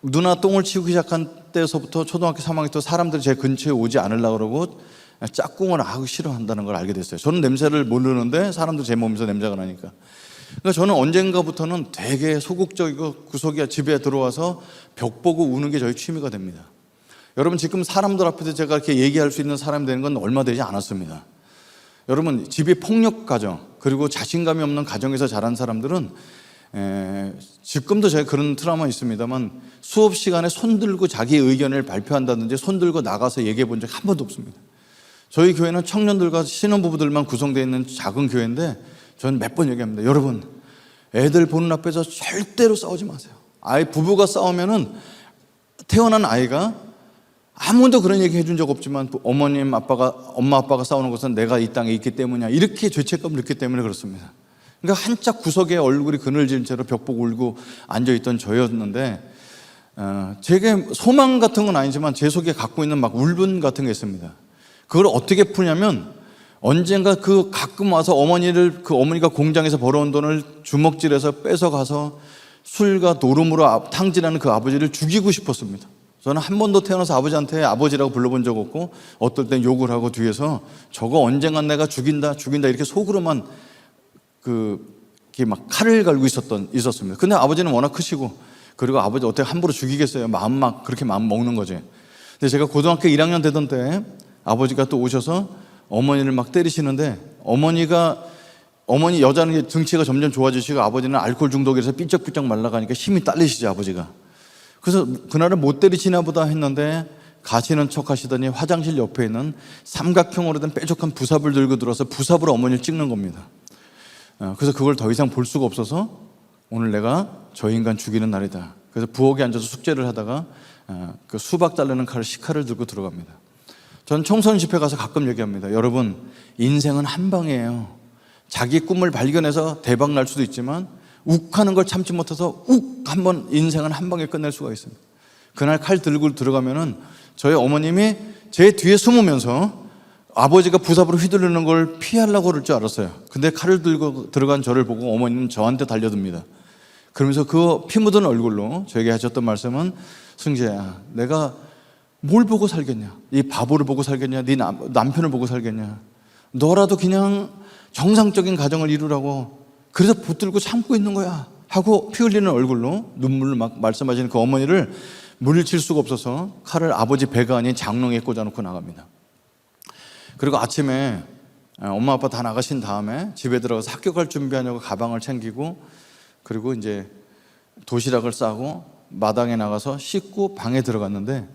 누나 똥을 치우기 시작한 때서부터 초등학교 3학년 때 사람들이 제 근처에 오지 않으려고 그러고 짝꿍을 아주 싫어한다는 걸 알게 됐어요. 저는 냄새를 모르는데 사람들 제 몸에서 냄새가 나니까. 그러니까 저는 언젠가부터는 되게 소극적이고 구석에 집에 들어와서 벽 보고 우는 게 저희 취미가 됩니다. 여러분, 지금 사람들 앞에서 제가 이렇게 얘기할 수 있는 사람이 되는 건 얼마 되지 않았습니다. 여러분, 집이 폭력 가정 그리고 자신감이 없는 가정에서 자란 사람들은 지금도 제가 그런 트라우마 있습니다만 수업 시간에 손들고 자기 의견을 발표한다든지 손들고 나가서 얘기해 본 적 한 번도 없습니다. 저희 교회는 청년들과 신혼부부들만 구성되어 있는 작은 교회인데 저는 몇 번 얘기합니다. 여러분, 애들 보는 앞에서 절대로 싸우지 마세요. 부부가 싸우면은 태어난 아이가 아무도 그런 얘기 해준 적 없지만 엄마 아빠가 싸우는 것은 내가 이 땅에 있기 때문이야, 이렇게 죄책감을 느끼기 때문에 그렇습니다. 그러니까 한짝 구석에 얼굴이 그늘진 채로 벽 보고 울고 앉아있던 저였는데 제게 소망 같은 건 아니지만 제 속에 갖고 있는 막 울분 같은 게 있습니다. 그걸 어떻게 푸냐면 언젠가 가끔 와서 어머니가 공장에서 벌어온 돈을 주먹질해서 뺏어가서 술과 노름으로 탕진하는 그 아버지를 죽이고 싶었습니다. 저는 한 번도 태어나서 아버지한테 아버지라고 불러본 적 없고 어떨 땐 욕을 하고 뒤에서 저거 언젠간 내가 죽인다 이렇게 속으로만 이렇게 막 칼을 갈고 있었습니다. 근데 아버지는 워낙 크시고 그리고 아버지 어떻게 함부로 죽이겠어요. 그렇게 마음 먹는 거지. 근데 제가 고등학교 1학년 되던 때 아버지가 또 오셔서 어머니를 막 때리시는데 어머니 여자는 등치가 점점 좋아지시고 아버지는 알코올 중독이라서 삐쩍삐쩍 말라가니까 힘이 딸리시죠, 아버지가. 그래서 그날은 못 때리시나 보다 했는데 가시는 척 하시더니 화장실 옆에 있는 삼각형으로 된 뾰족한 부삽을 들고 들어서 부삽으로 어머니를 찍는 겁니다. 그래서 그걸 더 이상 볼 수가 없어서 오늘 내가 저 인간 죽이는 날이다. 그래서 부엌에 앉아서 숙제를 하다가 그 수박 자르는 식칼을 들고 들어갑니다. 전 청소년 집회 가서 가끔 얘기합니다. 여러분, 인생은 한 방이에요. 자기 꿈을 발견해서 대박 날 수도 있지만 욱하는 걸 참지 못해서 한번 인생은 한 방에 끝낼 수가 있습니다. 그날 칼 들고 들어가면은 저희 어머님이 제 뒤에 숨으면서 아버지가 부삽으로 휘두르는 걸 피하려고 그럴 줄 알았어요. 근데 칼을 들고 들어간 저를 보고 어머니는 저한테 달려듭니다. 그러면서 그 피 묻은 얼굴로 저에게 하셨던 말씀은, 승재야, 내가 뭘 보고 살겠냐? 이 바보를 보고 살겠냐? 네 남편을 보고 살겠냐? 너라도 그냥 정상적인 가정을 이루라고 그래서 붙들고 참고 있는 거야 하고 피 흘리는 얼굴로 눈물로 막 말씀하시는 그 어머니를 물리칠 수가 없어서 칼을 아버지 배가 아닌 장롱에 꽂아놓고 나갑니다. 그리고 아침에 엄마 아빠 다 나가신 다음에 집에 들어가서 학교 갈 준비하냐고 가방을 챙기고 그리고 이제 도시락을 싸고 마당에 나가서 씻고 방에 들어갔는데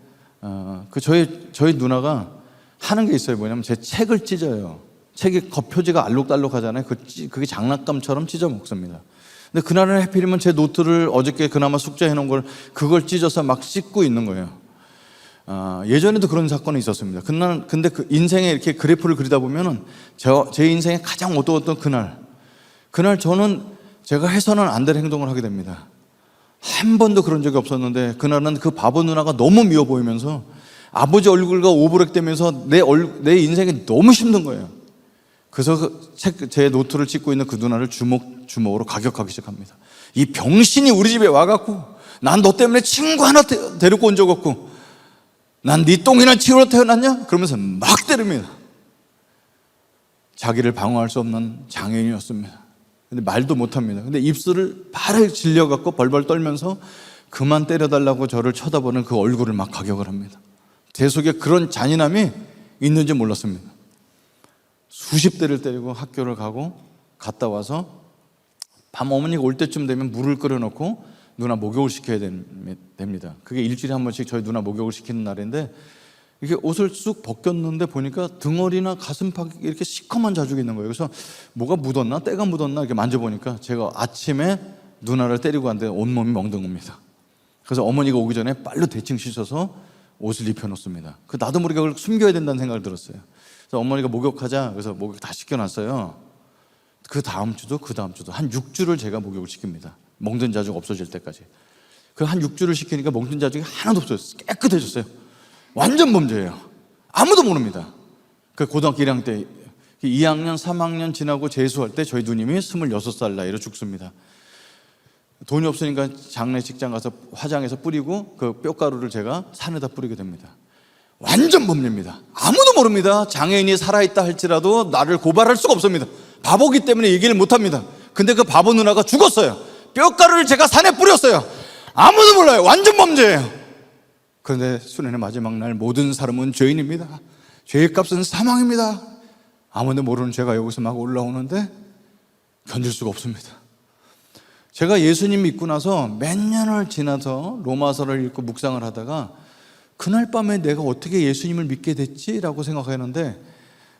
저희 누나가 하는 게 있어요. 뭐냐면 제 책을 찢어요. 책이 겉표지가 알록달록하잖아요. 그게 장난감처럼 찢어 먹습니다. 근데 그날은 하필이면 제 노트를 어저께 그나마 숙제해 놓은 그걸 찢어서 막 씻고 있는 거예요. 예전에도 그런 사건이 있었습니다. 근데 그 인생에 이렇게 그래프를 그리다 보면은 제 인생에 가장 어두웠던 그날 저는 제가 해서는 안 될 행동을 하게 됩니다. 한 번도 그런 적이 없었는데 그날은 그 바보 누나가 너무 미워 보이면서 아버지 얼굴과 오버랩되면서 내 인생이 너무 힘든 거예요. 그래서 제 노트를 찍고 있는 그 누나를 주먹으로 가격하기 시작합니다. 이 병신이 우리 집에 와갖고 난 너 때문에 친구 하나 데리고 온 적 없고 난 네 똥이나 치우러 태어났냐? 그러면서 막 때립니다. 자기를 방어할 수 없는 장애인이었습니다. 근데 말도 못합니다. 근데 입술을 바로 질려갖고 벌벌 떨면서 그만 때려달라고 저를 쳐다보는 그 얼굴을 막 가격을 합니다. 제 속에 그런 잔인함이 있는지 몰랐습니다. 수십 대를 때리고 학교를 갔다 와서 밤 어머니가 올 때쯤 되면 물을 끓여놓고 누나 목욕을 시켜야 됩니다. 그게 일주일에 한 번씩 저희 누나 목욕을 시키는 날인데 이렇게 옷을 쑥 벗겼는데 보니까 등허리나 가슴팍 이렇게 시커먼 자죽이 있는 거예요. 그래서 뭐가 묻었나? 때가 묻었나? 이렇게 만져보니까 제가 아침에 누나를 때리고 왔는데 온몸이 멍든 겁니다. 그래서 어머니가 오기 전에 빨리 대충 씻어서 옷을 입혀놓습니다. 나도 모르게 그걸 숨겨야 된다는 생각을 들었어요. 그래서 어머니가 목욕하자 그래서 목욕 다 시켜놨어요. 그 다음 주도 한 6주를 제가 목욕을 시킵니다. 멍든 자죽 없어질 때까지. 그 한 6주를 시키니까 멍든 자죽이 하나도 없어졌어요. 깨끗해졌어요. 완전 범죄예요. 아무도 모릅니다. 그 고등학교 1학년 때 2학년, 3학년 지나고 재수할 때 저희 누님이 26살 나이로 죽습니다. 돈이 없으니까 장례식장 가서 화장해서 뿌리고 그 뼈가루를 제가 산에다 뿌리게 됩니다. 완전 범죄입니다. 아무도 모릅니다. 장애인이 살아있다 할지라도 나를 고발할 수가 없습니다. 바보기 때문에 얘기를 못합니다. 근데 그 바보 누나가 죽었어요. 뼈가루를 제가 산에 뿌렸어요. 아무도 몰라요. 완전 범죄예요. 그런데 수련의 마지막 날 모든 사람은 죄인입니다. 죄의 값은 사망입니다. 아무도 모르는 죄가 여기서 막 올라오는데 견딜 수가 없습니다. 제가 예수님 믿고 나서 몇 년을 지나서 로마서를 읽고 묵상을 하다가 그날 밤에 내가 어떻게 예수님을 믿게 됐지라고 생각하는데,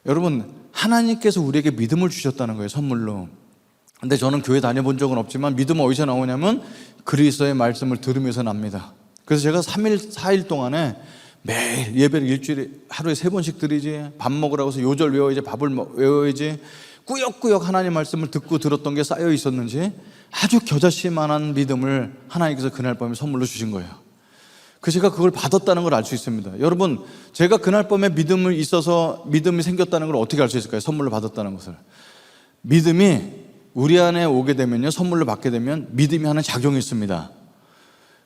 여러분, 하나님께서 우리에게 믿음을 주셨다는 거예요, 선물로. 근데 저는 교회 다녀본 적은 없지만 믿음은 어디서 나오냐면 그리스도의 말씀을 들으면서 납니다. 그래서 제가 3일, 4일 동안에 매일 예배를 일주일에 하루에 3번씩 드리지, 밥 먹으라고 해서 요절 외워야지, 밥을 외워야지, 꾸역꾸역 하나님 말씀을 듣고 들었던 게 쌓여 있었는지 아주 겨자씨만한 믿음을 하나님께서 그날 밤에 선물로 주신 거예요. 그래서 제가 그걸 받았다는 걸 알 수 있습니다. 여러분, 제가 그날 밤에 믿음이 있어서 믿음이 생겼다는 걸 어떻게 알 수 있을까요? 선물로 받았다는 것을. 믿음이 우리 안에 오게 되면요, 선물로 받게 되면 믿음이 하는 작용이 있습니다.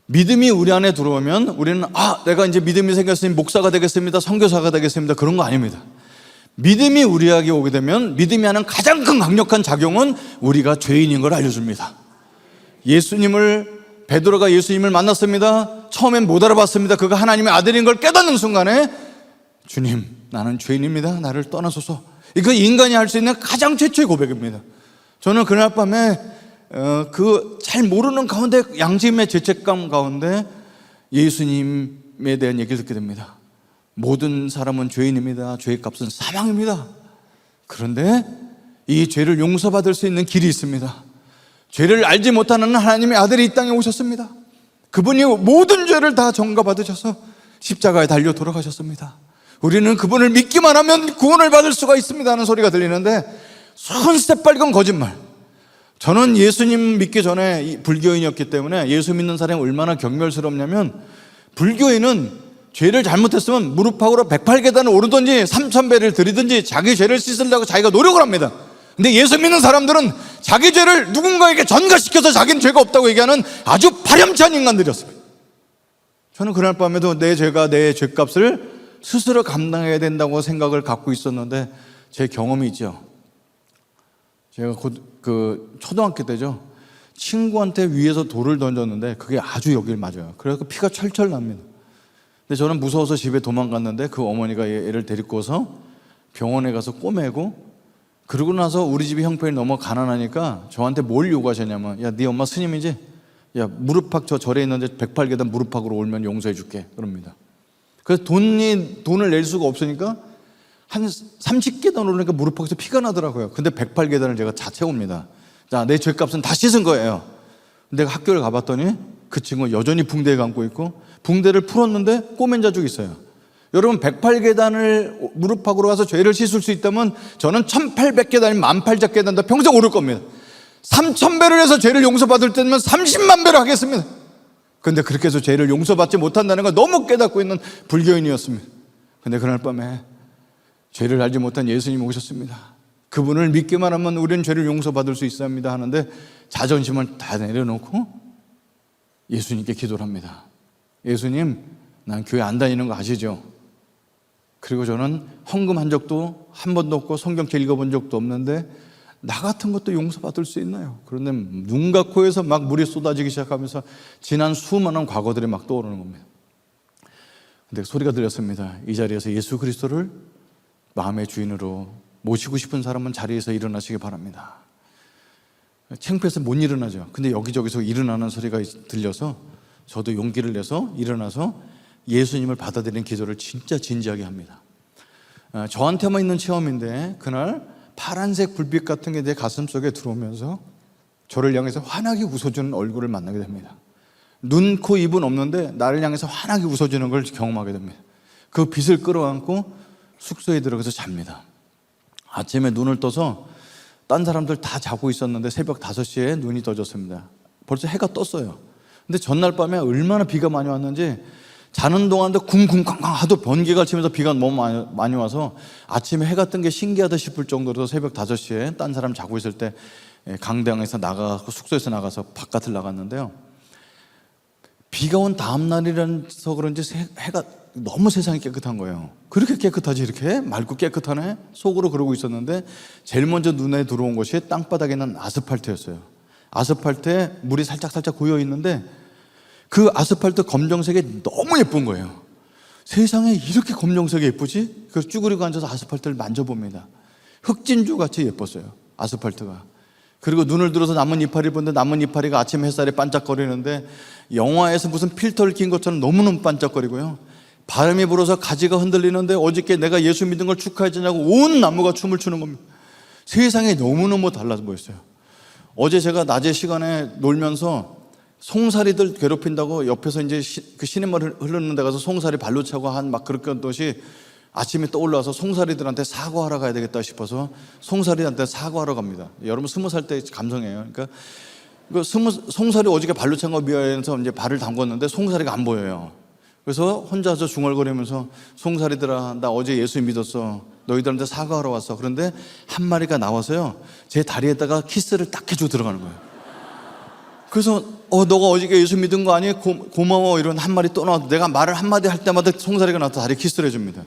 믿음이 우리 안에 들어오면 우리는 내가 이제 믿음이 생겼으니 목사가 되겠습니다, 선교사가 되겠습니다, 그런 거 아닙니다. 믿음이 우리에게 오게 되면 믿음이 하는 가장 큰 강력한 작용은 우리가 죄인인 걸 알려줍니다. 베드로가 예수님을 만났습니다. 처음엔 못 알아봤습니다. 그가 하나님의 아들인 걸 깨닫는 순간에 주님, 나는 죄인입니다, 나를 떠나소서. 이거 인간이 할 수 있는 가장 최초의 고백입니다. 저는 그날 밤에 그 잘 모르는 가운데, 양심의 죄책감 가운데 예수님에 대한 얘기를 듣게 됩니다. 모든 사람은 죄인입니다. 죄의 값은 사망입니다. 그런데 이 죄를 용서받을 수 있는 길이 있습니다. 죄를 알지 못하는 하나님의 아들이 이 땅에 오셨습니다. 그분이 모든 죄를 다 전가받으셔서 십자가에 달려 돌아가셨습니다. 우리는 그분을 믿기만 하면 구원을 받을 수가 있습니다 하는 소리가 들리는데, 손새빨간 거짓말. 저는 예수님 믿기 전에 불교인이었기 때문에 예수 믿는 사람이 얼마나 경멸스럽냐면, 불교인은 죄를 잘못했으면 무릎팍으로 108계단을 오르든지 3000배를 들이든지 자기 죄를 씻으려고 자기가 노력을 합니다. 근데 예수 믿는 사람들은 자기 죄를 누군가에게 전가시켜서 자기는 죄가 없다고 얘기하는 아주 파렴치한 인간들이었습니다. 저는 그날 밤에도 내 죄가 내 죄값을 스스로 감당해야 된다고 생각을 갖고 있었는데, 제 경험이 있죠. 제가 초등학교 때죠, 친구한테 위에서 돌을 던졌는데 그게 아주 여길 맞아요. 그래서 피가 철철 납니다. 근데 저는 무서워서 집에 도망갔는데 그 어머니가 얘를 데리고 와서 병원에 가서 꼬매고, 그러고 나서 우리 집이 형편이 너무 가난하니까 저한테 뭘 요구하셨냐면, 야, 네 엄마 스님이지? 야, 무릎팍 저 절에 있는데 108계단 무릎팍으로 올면 용서해 줄게, 그럽니다. 그래서 돈을 낼 수가 없으니까 한 30계단 오르니까 무릎팍에서 피가 나더라고요. 근데 108계단을 제가 다 채웁니다. 자, 내 죄값은 다 씻은 거예요. 내가 학교를 가봤더니 그 친구가 여전히 붕대에 감고 있고, 붕대를 풀었는데 꼬맨 자국이 있어요. 여러분, 108계단을 무릎팍으로 가서 죄를 씻을 수 있다면 저는 1800계단이면 18,000계단 평생 오를 겁니다. 3000배를 해서 죄를 용서받을 때면 30만 배를 하겠습니다. 그런데 그렇게 해서 죄를 용서받지 못한다는 걸 너무 깨닫고 있는 불교인이었습니다. 그런데 그날 밤에 죄를 알지 못한 예수님이 오셨습니다. 그분을 믿기만 하면 우리는 죄를 용서받을 수 있습니다 하는데, 자존심을 다 내려놓고 예수님께 기도를 합니다. 예수님, 난 교회 안 다니는 거 아시죠? 그리고 저는 헌금 한 적도 한 번도 없고 성경책 읽어본 적도 없는데 나 같은 것도 용서받을 수 있나요? 그런데 눈과 코에서 막 물이 쏟아지기 시작하면서 지난 수많은 과거들이 막 떠오르는 겁니다. 근데 소리가 들렸습니다. 이 자리에서 예수 그리스도를 마음의 주인으로 모시고 싶은 사람은 자리에서 일어나시기 바랍니다. 창피해서 못 일어나죠. 근데 여기저기서 일어나는 소리가 들려서 저도 용기를 내서 일어나서 예수님을 받아들이는 기도를 진짜 진지하게 합니다. 저한테만 있는 체험인데, 그날 파란색 불빛 같은 게 내 가슴 속에 들어오면서 저를 향해서 환하게 웃어주는 얼굴을 만나게 됩니다. 눈, 코, 입은 없는데 나를 향해서 환하게 웃어주는 걸 경험하게 됩니다. 그 빛을 끌어안고 숙소에 들어가서 잡니다. 아침에 눈을 떠서 딴 사람들 다 자고 있었는데 새벽 5시에 눈이 떠졌습니다. 벌써 해가 떴어요. 근데 전날 밤에 얼마나 비가 많이 왔는지 자는 동안도 쿵쿵쾅쾅 하도 번개가 치면서 비가 너무 많이 와서 아침에 해가 뜬 게 신기하다 싶을 정도로 새벽 5시에 딴 사람 자고 있을 때 강당에서 나가고 숙소에서 나가서 바깥을 나갔는데요. 비가 온 다음 날이라서 그런지 해가 너무 세상이 깨끗한 거예요. 그렇게 깨끗하지 이렇게? 맑고 깨끗하네? 속으로 그러고 있었는데 제일 먼저 눈에 들어온 것이 땅바닥에 있는 아스팔트였어요. 아스팔트에 물이 살짝 고여 있는데 그 아스팔트 검정색이 너무 예쁜 거예요. 세상에 이렇게 검정색이 예쁘지? 그래서 쭈그리고 앉아서 아스팔트를 만져봅니다. 흑진주 같이 예뻤어요, 아스팔트가. 그리고 눈을 들어서 나뭇 이파리를 보는데 나뭇 이파리가 아침 햇살에 반짝거리는데 영화에서 무슨 필터를 낀 것처럼 너무너무 반짝거리고요. 바람이 불어서 가지가 흔들리는데 어저께 내가 예수 믿은 걸 축하해 주냐고 온 나무가 춤을 추는 겁니다. 세상에 너무너무 달라져 보였어요. 어제 제가 낮에 시간에 놀면서 송사리들 괴롭힌다고 옆에서 이제 그 시냇물 흐르는 데 가서 송사리 발로 차고 한 막 그렇게 것이 아침에 떠올라서 송사리들한테 사과하러 가야 되겠다 싶어서 송사리한테 사과하러 갑니다. 여러분 20살 때 감성이에요. 그러니까 그 송사리 어저께 발로 찬 거 미화해서 이제 발을 담궜는데 송사리가 안 보여요. 그래서 혼자서 중얼거리면서 송사리들아, 나 어제 예수 믿었어. 너희들한테 사과하러 왔어. 그런데 한 마리가 나와서요, 제 다리에다가 키스를 딱 해주고 들어가는 거예요. 그래서 너가 어저께 예수 믿은 거 아니? 고마워. 이런 한 마리 또 나와서 내가 말을 한마디 할 때마다 송사리가 나와서 다리에 키스를 해줍니다.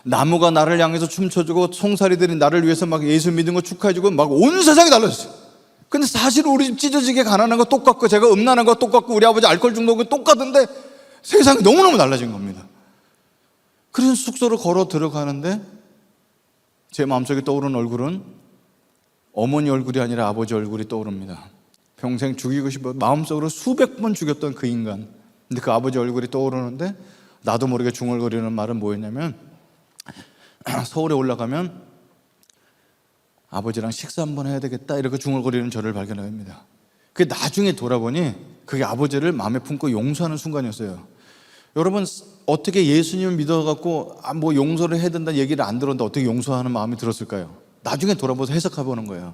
나무가 나를 향해서 춤춰주고 송사리들이 나를 위해서 막 예수 믿은 거 축하해주고 막 온 세상이 달라졌어요. 근데 사실 우리 집 찢어지게 가난한 거 똑같고 제가 음란한 거 똑같고 우리 아버지 알코올 중독은 똑같은데 세상이 너무너무 달라진 겁니다. 그래서 숙소로 걸어 들어가는데 제 마음속에 떠오르는 얼굴은 어머니 얼굴이 아니라 아버지 얼굴이 떠오릅니다. 평생 죽이고 싶어 마음속으로 수백 번 죽였던 그 인간. 근데 그 아버지 얼굴이 떠오르는데 나도 모르게 중얼거리는 말은 뭐였냐면 서울에 올라가면 아버지랑 식사 한번 해야 되겠다 이렇게 중얼거리는 저를 발견합니다. 그 나중에 돌아보니 그게 아버지를 마음에 품고 용서하는 순간이었어요. 여러분 어떻게 예수님을 믿어갖고 뭐 용서를 해야 된다는 얘기를 안 들었는데 어떻게 용서하는 마음이 들었을까요? 나중에 돌아보서 해석해보는 거예요.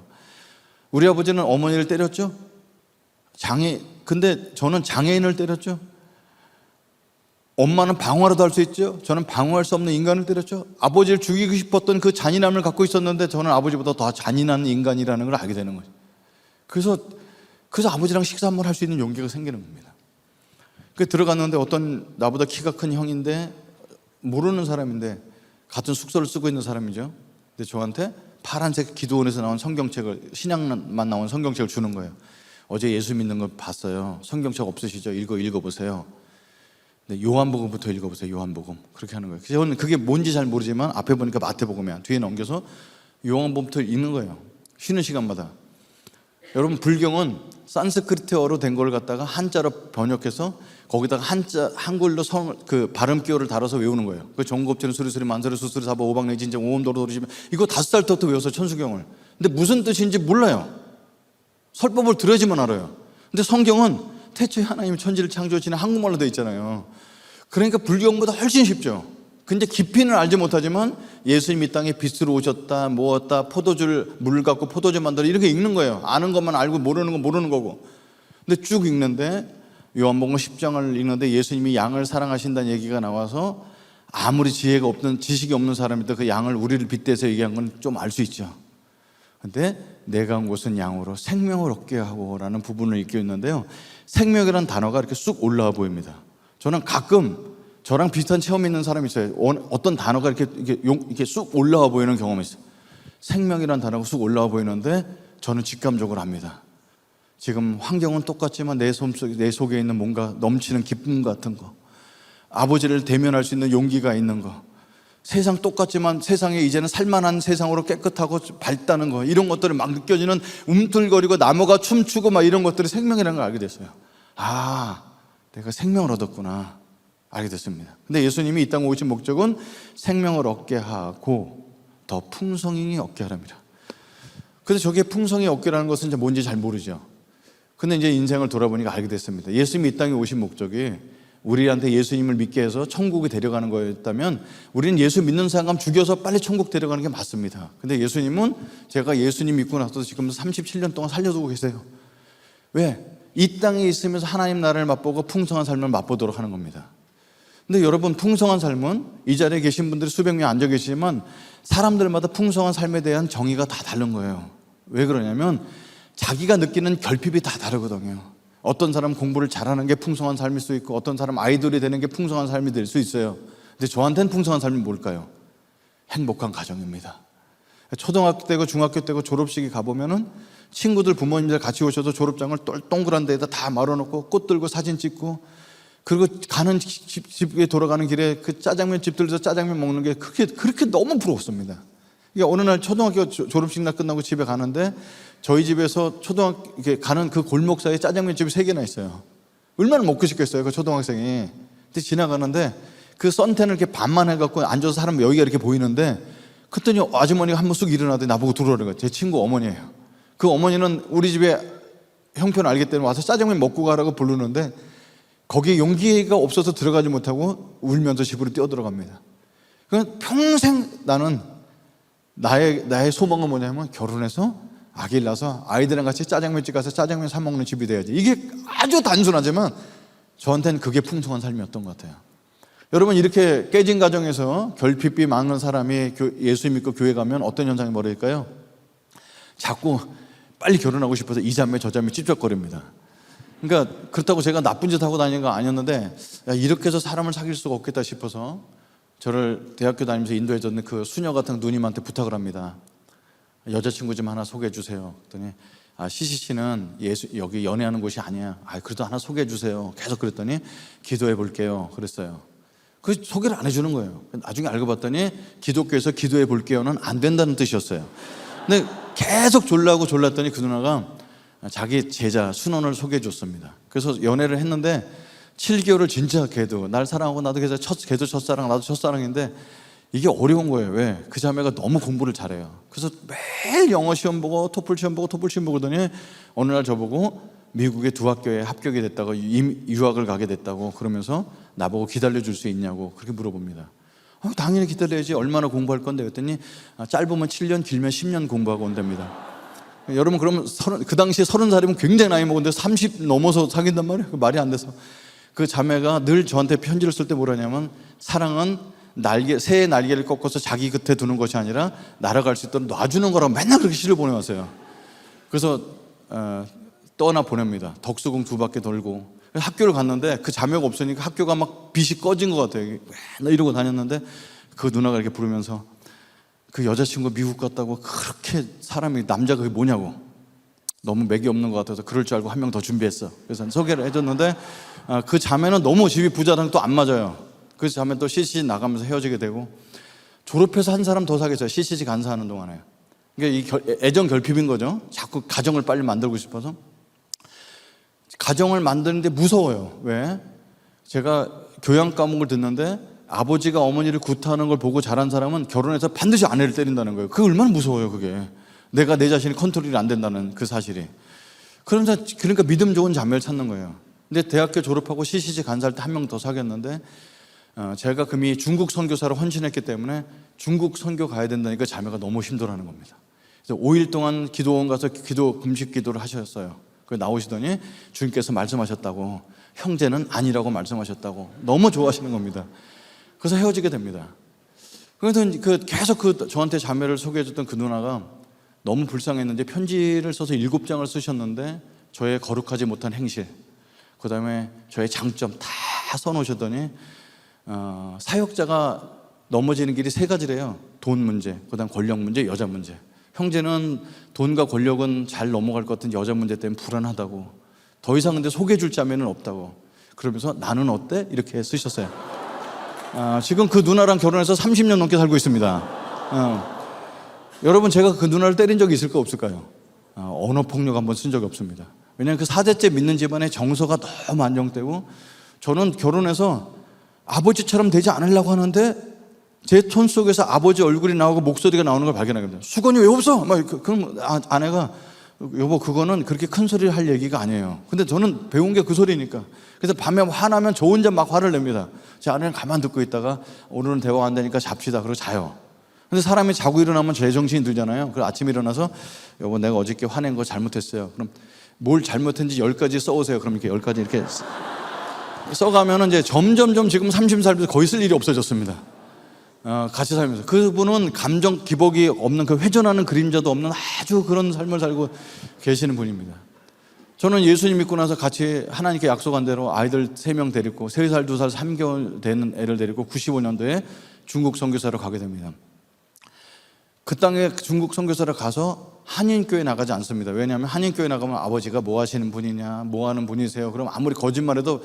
우리 아버지는 어머니를 때렸죠? 근데 저는 장애인을 때렸죠? 엄마는 방어라도 할 수 있죠? 저는 방어할 수 없는 인간을 때렸죠? 아버지를 죽이고 싶었던 그 잔인함을 갖고 있었는데 저는 아버지보다 더 잔인한 인간이라는 걸 알게 되는 거죠. 그래서 아버지랑 식사 한번 할 수 있는 용기가 생기는 겁니다. 그 들어갔는데 어떤 나보다 키가 큰 형인데 모르는 사람인데 같은 숙소를 쓰고 있는 사람이죠. 근데 저한테 파란색 기도원에서 나온 성경책을, 신약만 나온 성경책을 주는 거예요. 어제 예수 믿는 거 봤어요. 성경책 없으시죠? 읽어보세요. 근데 요한복음부터 읽어보세요. 요한복음. 그렇게 하는 거예요. 저는 그게 뭔지 잘 모르지만 앞에 보니까 마태복음이야. 뒤에 넘겨서 요한복음부터 읽는 거예요. 쉬는 시간마다. 여러분 불경은 산스크리트어로 된 걸 갖다가 한자로 번역해서 거기다가 한글로 그 발음기호를 달아서 외우는 거예요. 그 정곱제는 수리수리 만수리 수수리 사보 오박내 진정 오음도로 도리시면 이거 5살 때부터 외워서 천수경을. 근데 무슨 뜻인지 몰라요. 설법을 들어야지만 알아요. 근데 성경은 태초에 하나님이 천지를 창조하시는 한국말로 되어 있잖아요. 그러니까 불경보다 훨씬 쉽죠. 근데 깊이는 알지 못하지만 예수님 이 땅에 빛으로 오셨다, 모았다, 포도주를 물 갖고 포도주 만들어 이렇게 읽는 거예요. 아는 것만 알고 모르는 건 모르는 거고. 근데 쭉 읽는데 요한복음 10장을 읽는데 예수님이 양을 사랑하신다는 얘기가 나와서 아무리 지혜가 없는, 지식이 없는 사람이도 그 양을 우리를 빗대서 얘기한 건 좀 알 수 있죠. 근데 내가 온 곳은 양으로 생명을 얻게 하고 라는 부분을 읽고 있는데요. 생명이라는 단어가 이렇게 쑥 올라와 보입니다. 저는 가끔 저랑 비슷한 체험이 있는 사람이 있어요. 어떤 단어가 이렇게 쑥 올라와 보이는 경험이 있어요. 생명이라는 단어가 쑥 올라와 보이는데 저는 직감적으로 압니다. 지금 환경은 똑같지만 내 속에 있는 뭔가 넘치는 기쁨 같은 거, 아버지를 대면할 수 있는 용기가 있는 거, 세상 똑같지만 세상에 이제는 살만한 세상으로 깨끗하고 밝다는 거, 이런 것들을 막 느껴지는 움틀거리고 나무가 춤추고 막 이런 것들이 생명이라는 걸 알게 됐어요. 아, 내가 생명을 얻었구나 알게 됐습니다. 근데 예수님이 이 땅에 오신 목적은 생명을 얻게 하고 더 풍성히 얻게 하랍니다. 그래서 저게 풍성히 얻게라는 것은 이제 뭔지 잘 모르죠. 근데 이제 인생을 돌아보니까 알게 됐습니다. 예수님이 이 땅에 오신 목적이 우리한테 예수님을 믿게 해서 천국에 데려가는 거였다면 우리는 예수 믿는 사람 죽여서 빨리 천국 데려가는 게 맞습니다. 근데 예수님은 제가 예수님 믿고 나서 지금 37년 동안 살려두고 계세요. 왜? 이 땅에 있으면서 하나님 나라를 맛보고 풍성한 삶을 맛보도록 하는 겁니다. 근데 여러분, 풍성한 삶은 이 자리에 계신 분들이 수백 명 앉아 계시지만 사람들마다 풍성한 삶에 대한 정의가 다 다른 거예요. 왜 그러냐면 자기가 느끼는 결핍이 다 다르거든요. 어떤 사람은 공부를 잘하는 게 풍성한 삶일 수 있고, 어떤 사람은 아이돌이 되는 게 풍성한 삶이 될 수 있어요. 근데 저한테는 풍성한 삶이 뭘까요? 행복한 가정입니다. 초등학교 때고 중학교 때고 졸업식이 가보면은 친구들 부모님들 같이 오셔서 졸업장을 동그란 데에다 다 말아놓고 꽃 들고 사진 찍고, 그리고 가는 집에 돌아가는 길에 그 짜장면 집들에서 짜장면 먹는 게 그렇게 너무 부러웠습니다. 그러니까 어느 날 초등학교 졸업식 날 끝나고 집에 가는데 저희 집에서 초등학교 가는 그 골목 사이에 짜장면 집이 3개나 있어요. 얼마나 먹고 싶겠어요, 그 초등학생이. 근데 지나가는데 그 선텐을 이렇게 반만 해갖고 앉아서 사람 여기가 이렇게 보이는데, 그랬더니 아주머니가 한 번 쑥 일어나더니 나보고 들어오는 거예요. 제 친구 어머니예요. 그 어머니는 우리 집에 형편 알기 때문에 와서 짜장면 먹고 가라고 부르는데 거기에 용기가 없어서 들어가지 못하고 울면서 집으로 뛰어들어갑니다. 그러니까 평생 나는 나의 소망은 뭐냐면 결혼해서 아기를 낳아서 아이들이랑 같이 짜장면집 가서 짜장면 사 먹는 집이 돼야지. 이게 아주 단순하지만 저한테는 그게 풍성한 삶이었던 것 같아요. 여러분, 이렇게 깨진 가정에서 결핍이 많은 사람이 예수 믿고 교회 가면 어떤 현상이 벌어질까요? 자꾸 빨리 결혼하고 싶어서 이 자매 저 자매 찝쩍거립니다. 그러니까 그렇다고 제가 나쁜 짓 하고 다니는 거 아니었는데, 야, 이렇게 해서 사람을 사귈 수가 없겠다 싶어서 저를 대학교 다니면서 인도해 줬는 그 수녀 같은 누님한테 부탁을 합니다. 여자친구 좀 하나 소개해 주세요. 그랬더니 CCC는 여기 연애하는 곳이 아니야. 그래도 하나 소개해 주세요. 계속 그랬더니 기도해 볼게요. 그랬어요. 그 소개를 안 해주는 거예요. 나중에 알고 봤더니 기독교에서 기도해 볼게요는 안 된다는 뜻이었어요. 근데 계속 졸랐더니 그 누나가 자기 제자 순원을 소개해 줬습니다. 그래서 연애를 했는데 7개월을 진짜 걔도 날 사랑하고 나도 걔도 첫사랑 나도 첫사랑인데 이게 어려운 거예요. 왜? 그 자매가 너무 공부를 잘해요. 그래서 매일 영어 시험 보고 토플 시험 보고 그러더니 어느 날 저보고 미국의 2학교에 합격이 됐다고, 유학을 가게 됐다고 그러면서 나보고 기다려줄 수 있냐고 그렇게 물어봅니다. 당연히 기다려야지. 얼마나 공부할 건데 그랬더니 짧으면 7년 길면 10년 공부하고 온답니다. 여러분, 그러면 그 당시에 30살이면 굉장히 나이 먹었는데 30 넘어서 사귄단 말이에요. 말이 안 돼서. 그 자매가 늘 저한테 편지를 쓸 때 뭐라냐면, 사랑은 새의 날개를 꺾어서 자기 곁에 두는 것이 아니라 날아갈 수 있도록 놔주는 거라고 맨날 그렇게 시를 보내왔어요. 그래서 떠나 보냅니다. 덕수궁 2바퀴 돌고 학교를 갔는데 그 자매가 없으니까 학교가 막 빛이 꺼진 것 같아요. 맨날 이러고 다녔는데 그 누나가 이렇게 부르면서 그 여자친구 미국 갔다고 그렇게 사람이, 남자가 그게 뭐냐고, 너무 맥이 없는 것 같아서 그럴 줄 알고 한 명 더 준비했어. 그래서 소개를 해줬는데 그 자매는 너무 집이 부자랑 또 안 맞아요. 그 자매 또 CCC 나가면서 헤어지게 되고, 졸업해서 한 사람 더 사귀었어요. CCC 간사하는 동안에. 그러니까 이 애정 결핍인 거죠. 자꾸 가정을 빨리 만들고 싶어서. 가정을 만드는데 무서워요. 왜? 제가 교양 과목을 듣는데 아버지가 어머니를 구타하는 걸 보고 자란 사람은 결혼해서 반드시 아내를 때린다는 거예요. 그게 얼마나 무서워요. 그게 내가 내 자신이 컨트롤이 안 된다는 그 사실이. 그러니까 믿음 좋은 자매를 찾는 거예요. 근데 대학교 졸업하고 CCC 간사할 때 한 명 더 사귀었는데 제가 금이 중국 선교사로 헌신했기 때문에 중국 선교 가야 된다니까 자매가 너무 힘들어하는 겁니다. 그래서 5일 동안 기도원 가서 금식 기도를 하셨어요. 나오시더니 주님께서 말씀하셨다고, 형제는 아니라고 말씀하셨다고 너무 좋아하시는 겁니다. 그래서 헤어지게 됩니다. 그래서 계속 저한테 자매를 소개해줬던 그 누나가 너무 불쌍했는지 편지를 써서 7장을 쓰셨는데 저의 거룩하지 못한 행실, 그 다음에 저의 장점 다 써놓으셨더니 사역자가 넘어지는 길이 3가지래요. 돈 문제, 그 다음 권력 문제, 여자 문제. 형제는 돈과 권력은 잘 넘어갈 것 같은 여자 문제 때문에 불안하다고, 더 이상 근데 소개해줄 자매는 없다고, 그러면서 나는 어때? 이렇게 쓰셨어요. 지금 그 누나랑 결혼해서 30년 넘게 살고 있습니다. 여러분, 제가 그 누나를 때린 적이 있을까 없을까요? 언어폭력 한번 쓴 적이 없습니다. 왜냐하면 그 4대째 믿는 집안의 정서가 너무 안정되고, 저는 결혼해서 아버지처럼 되지 않으려고 하는데 제 톤 속에서 아버지 얼굴이 나오고 목소리가 나오는 걸 발견하게 됩니다. 수건이 왜 없어? 그럼 아내가, 여보, 그거는 그렇게 큰 소리를 할 얘기가 아니에요. 근데 저는 배운 게 그 소리니까. 그래서 밤에 화나면 저 혼자 막 화를 냅니다. 제 아내는 가만 듣고 있다가 오늘은 대화 안 되니까 잡시다. 그러고 자요. 근데 사람이 자고 일어나면 제 정신이 들잖아요. 그래서 아침에 일어나서, 여보, 내가 어저께 화낸 거 잘못했어요. 그럼 뭘 잘못했는지 10가지 써오세요. 그럼 이렇게 10가지 이렇게 써가면은 이제 점점점 지금 30 살면서 거의 쓸 일이 없어졌습니다. 같이 살면서 그분은 감정 기복이 없는, 그 회전하는 그림자도 없는 아주 그런 삶을 살고 계시는 분입니다. 저는 예수님 믿고 나서 같이 하나님께 약속한 대로 아이들 3명 데리고 3살, 2살, 3개월 되는 애를 데리고 95년도에 중국 선교사로 가게 됩니다. 그 땅에 중국 선교사를 가서 한인교회 나가지 않습니다. 왜냐하면 한인교회 나가면 아버지가 뭐 하시는 분이냐, 뭐 하는 분이세요, 그럼 아무리 거짓말해도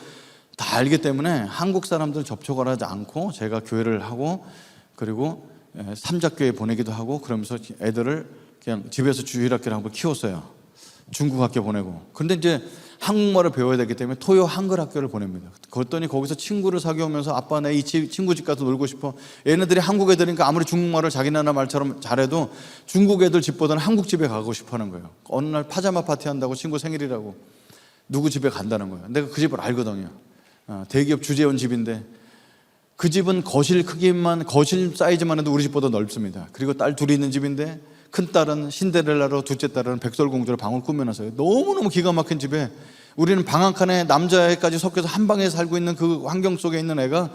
다 알기 때문에 한국 사람들 접촉을 하지 않고 제가 교회를 하고, 그리고 삼작교회 보내기도 하고, 그러면서 애들을 그냥 집에서 주일학교를 한번 키웠어요. 중국 학교 보내고. 근데 이제 한국말을 배워야 되기 때문에 토요 한글 학교를 보냅니다. 그랬더니 거기서 친구를 사귀어오면서 아빠 내 이 친구 집 가서 놀고 싶어. 얘네들이 한국 애들이니까 아무리 중국말을 자기 나라 말처럼 잘해도 중국 애들 집보다는 한국 집에 가고 싶어 하는 거예요. 어느 날 파자마 파티 한다고, 친구 생일이라고 누구 집에 간다는 거예요. 내가 그 집을 알거든요. 대기업 주재원 집인데 그 집은 거실 크기만, 거실 사이즈만 해도 우리 집보다 넓습니다. 그리고 딸 둘이 있는 집인데 큰 딸은 신데렐라로, 둘째 딸은 백설공주로 방을 꾸며놨어요. 너무너무 기가 막힌 집에 우리는 방 한 칸에 남자애까지 섞여서 한 방에 살고 있는 그 환경 속에 있는 애가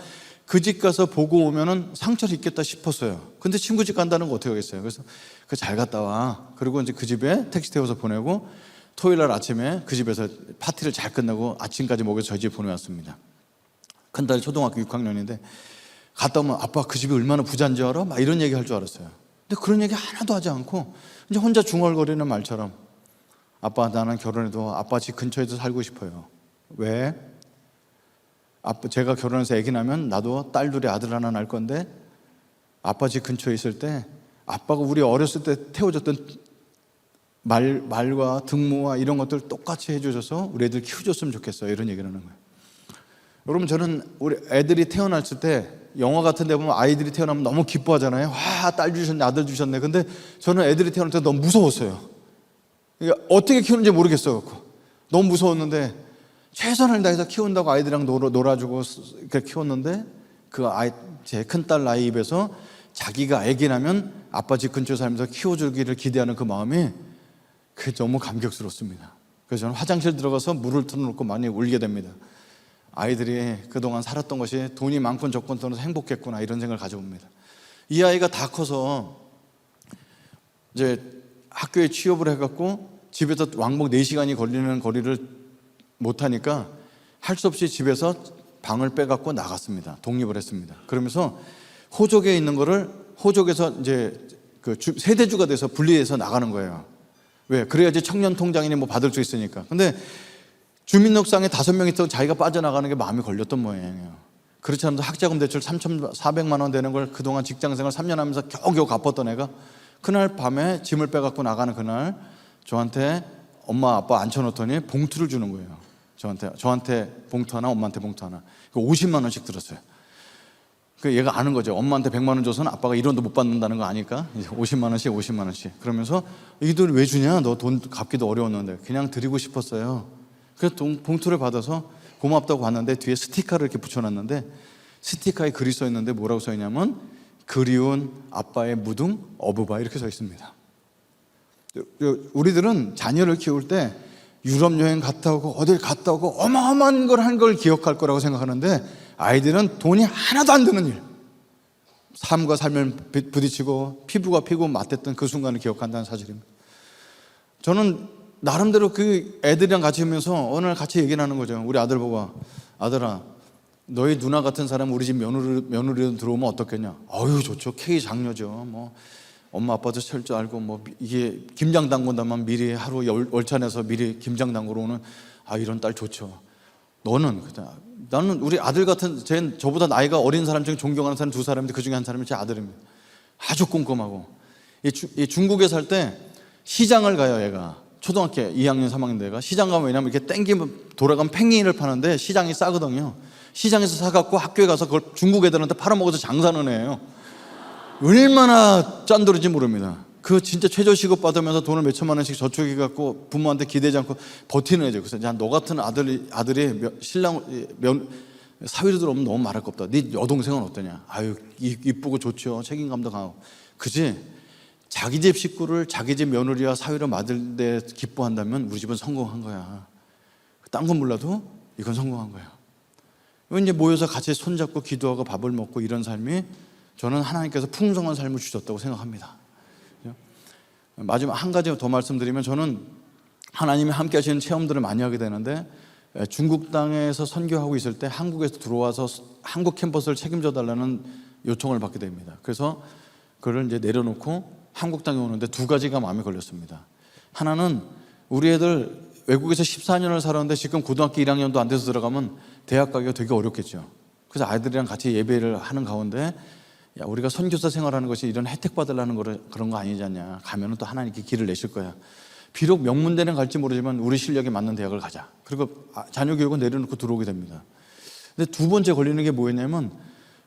그 집 가서 보고 오면은 상처를 입겠다 싶었어요. 근데 친구 집 간다는 거 어떻게 하겠어요? 그래서 그 잘 갔다 와. 그리고 이제 그 집에 택시 태워서 보내고 토요일 날 아침에 그 집에서 파티를 잘 끝나고 아침까지 먹여서 저희 집에 보내왔습니다. 큰 딸이 초등학교 6학년인데 갔다 오면 아빠 그 집이 얼마나 부자인지 알아? 막 이런 얘기 할 줄 알았어요. 근데 그런 얘기 하나도 하지 않고 이제 혼자 중얼거리는 말처럼 아빠 나는 결혼해도 아빠 집 근처에서 살고 싶어요. 왜? 아빠 제가 결혼해서 아기 나면 나도 딸 둘이 아들 하나 낳을 건데 아빠 집 근처에 있을 때 아빠가 우리 어렸을 때 태워줬던 말과 등모와 이런 것들 똑같이 해주셔서 우리 애들 키워줬으면 좋겠어요. 이런 얘기를 하는 거예요. 여러분, 저는 우리 애들이 태어났을 때 영화 같은 데 보면 아이들이 태어나면 너무 기뻐하잖아요. 와, 딸 주셨네, 아들 주셨네. 근데 저는 애들이 태어날 때 너무 무서웠어요. 그러니까 어떻게 키우는지 모르겠어. 너무 무서웠는데 최선을 다해서 키운다고 아이들이랑 놀아주고 이렇게 키웠는데 그 아이, 제 큰딸 나이 입에서 자기가 아기 나면 아빠 집 근처에 살면서 키워주기를 기대하는 그 마음이 그게 너무 감격스럽습니다. 그래서 저는 화장실 들어가서 물을 틀어놓고 많이 울게 됩니다. 아이들이 그동안 살았던 것이 돈이 많건 적건 떠나서 행복했구나, 이런 생각을 가져봅니다. 이 아이가 다 커서 이제 학교에 취업을 해갖고 집에서 왕복 4시간이 걸리는 거리를 못하니까 할 수 없이 집에서 방을 빼갖고 나갔습니다. 독립을 했습니다. 그러면서 호족에 있는 거를 호족에서 이제 그 세대주가 돼서 분리해서 나가는 거예요. 왜? 그래야지 청년 통장이니 뭐 받을 수 있으니까. 근데 주민등록상에 5명이 있어도 자기가 빠져나가는 게 마음이 걸렸던 모양이에요. 그렇지 않아도 학자금 대출 3,400만 원 되는 걸 그동안 직장생활 3년 하면서 겨우겨우 갚았던 애가 그날 밤에 짐을 빼갖고 나가는 그날 저한테 엄마 아빠 앉혀놓더니 봉투를 주는 거예요. 저한테 봉투 하나, 엄마한테 봉투 하나. 50만 원씩 들었어요. 그 얘가 아는 거죠. 엄마한테 100만 원 줘서는 아빠가 1원도 못 받는다는 거 아니까 이제 50만 원씩 50만 원씩. 그러면서 이 돈 왜 주냐? 너 돈 갚기도 어려웠는데. 그냥 드리고 싶었어요. 그래서 봉투를 받아서 고맙다고 봤는데 뒤에 스티커를 이렇게 붙여놨는데 스티커에 글이 써 있는데 뭐라고 써 있냐면 그리운 아빠의 무등 어부바 이렇게 써 있습니다. 우리들은 자녀를 키울 때 유럽 여행 갔다 오고 어딜 갔다 오고 어마어마한 걸 한 걸 기억할 거라고 생각하는데 아이들은 돈이 하나도 안 드는 일, 삶과 삶을 부딪히고 피부가 피고 맞댔던 그 순간을 기억한다는 사실입니다. 저는 나름대로 그 애들이랑 같이 하면서 어느 날 같이 얘기를 하는 거죠. 우리 아들 보고 아들아, 너희 누나 같은 사람 우리 집 며느리로 들어오면 어떻겠냐? 어유 좋죠. K 장녀죠. 뭐 엄마 아빠도 셀 줄 알고 뭐 이게 김장 담근다면 미리 하루 월차 내서 미리 김장 담그러 오는 이런 딸 좋죠. 너는 나는 우리 아들 같은 저보다 나이가 어린 사람 중에 존경하는 사람 2사람인데 그 중에 한 사람이 제 아들입니다. 아주 꼼꼼하고 이 중국에 살 때 시장을 가요. 얘가 초등학교 2학년 3학년 대가 시장 가면 왜냐면 이렇게 땡기면 돌아가면 팽이를 파는데 시장이 싸거든요. 시장에서 사갖고 학교에 가서 그걸 중국 애들한테 팔아먹어서 장사하는 애예요. 얼마나 짠돌인지 모릅니다. 그 진짜 최저시급 받으면서 돈을 몇 천만 원씩 저축해갖고 부모한테 기대지 않고 버티는 애죠. 그래서 야, 너 같은 아들이 신랑 사위로 들어오면 너무 말할 거 없다. 네 여동생은 어떠냐? 아유 이쁘고 좋죠. 책임감도 강하고. 그지? 자기 집 식구를 자기 집 며느리와 사위로 맞을 때 기뻐한다면 우리 집은 성공한 거야. 딴 건 몰라도 이건 성공한 거야. 이제 모여서 같이 손잡고 기도하고 밥을 먹고 이런 삶이 저는 하나님께서 풍성한 삶을 주셨다고 생각합니다. 마지막 한 가지 더 말씀드리면, 저는 하나님이 함께 하시는 체험들을 많이 하게 되는데, 중국 땅에서 선교하고 있을 때 한국에서 들어와서 한국 캠퍼스를 책임져 달라는 요청을 받게 됩니다. 그래서 그걸 이제 내려놓고 한국 땅에 오는데 두 가지가 마음에 걸렸습니다. 하나는 우리 애들 외국에서 14년을 살았는데 지금 고등학교 1학년도 안 돼서 들어가면 대학 가기가 되게 어렵겠죠. 그래서 아이들이랑 같이 예배를 하는 가운데, 야, 우리가 선교사 생활하는 것이 이런 혜택 받으려는 그런 거 아니지 않냐. 가면은 또 하나님께 길을 내실 거야. 비록 명문대는 갈지 모르지만 우리 실력에 맞는 대학을 가자. 그리고 자녀 교육은 내려놓고 들어오게 됩니다. 근데 두 번째 걸리는 게 뭐였냐면,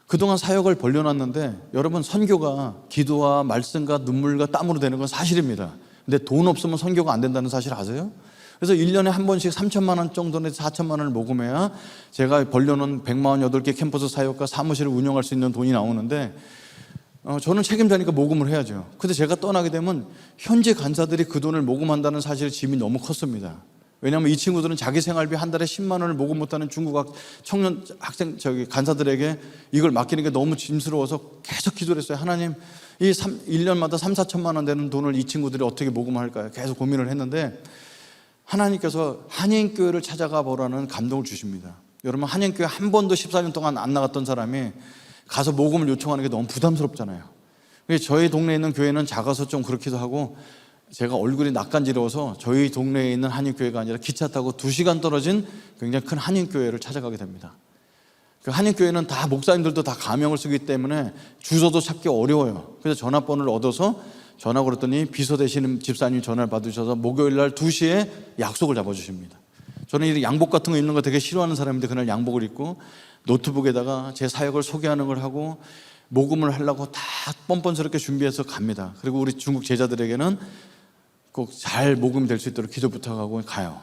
그동안 사역을 벌려놨는데, 여러분, 선교가 기도와 말씀과 눈물과 땀으로 되는 건 사실입니다. 근데 돈 없으면 선교가 안 된다는 사실 아세요? 그래서 1년에 한 번씩 3천만 원 정도는 4천만 원을 모금해야 제가 벌려놓은 148개 캠퍼스 사역과 사무실을 운영할 수 있는 돈이 나오는데, 저는 책임자니까 모금을 해야죠. 근데 제가 떠나게 되면 현재 간사들이 그 돈을 모금한다는 사실의 짐이 너무 컸습니다. 왜냐하면 이 친구들은 자기 생활비 한 달에 10만 원을 모금 못하는 중국 청년 학생 간사들에게 이걸 맡기는 게 너무 짐스러워서 계속 기도를 했어요. 하나님, 1년마다 3, 4천만 원 되는 돈을 이 친구들이 어떻게 모금할까요? 계속 고민을 했는데, 하나님께서 한인교회를 찾아가 보라는 감동을 주십니다. 여러분, 한인교회 한 번도 14년 동안 안 나갔던 사람이 가서 모금을 요청하는 게 너무 부담스럽잖아요. 저희 동네에 있는 교회는 작아서 좀 그렇기도 하고, 제가 얼굴이 낯간지러워서 저희 동네에 있는 한인교회가 아니라 기차 타고 2시간 떨어진 굉장히 큰 한인교회를 찾아가게 됩니다. 그 한인교회는 다 목사님들도 다 가명을 쓰기 때문에 주소도 찾기 어려워요. 그래서 전화번호를 얻어서 전화 걸었더니 비서 되시는 집사님이 전화를 받으셔서 목요일 날 2시에 약속을 잡아주십니다. 저는 이 양복 같은 거 입는 거 되게 싫어하는 사람인데, 그날 양복을 입고 노트북에다가 제 사역을 소개하는 걸 하고 모금을 하려고 다 뻔뻔스럽게 준비해서 갑니다. 그리고 우리 중국 제자들에게는 꼭 잘 모금이 될 수 있도록 기도 부탁하고 가요.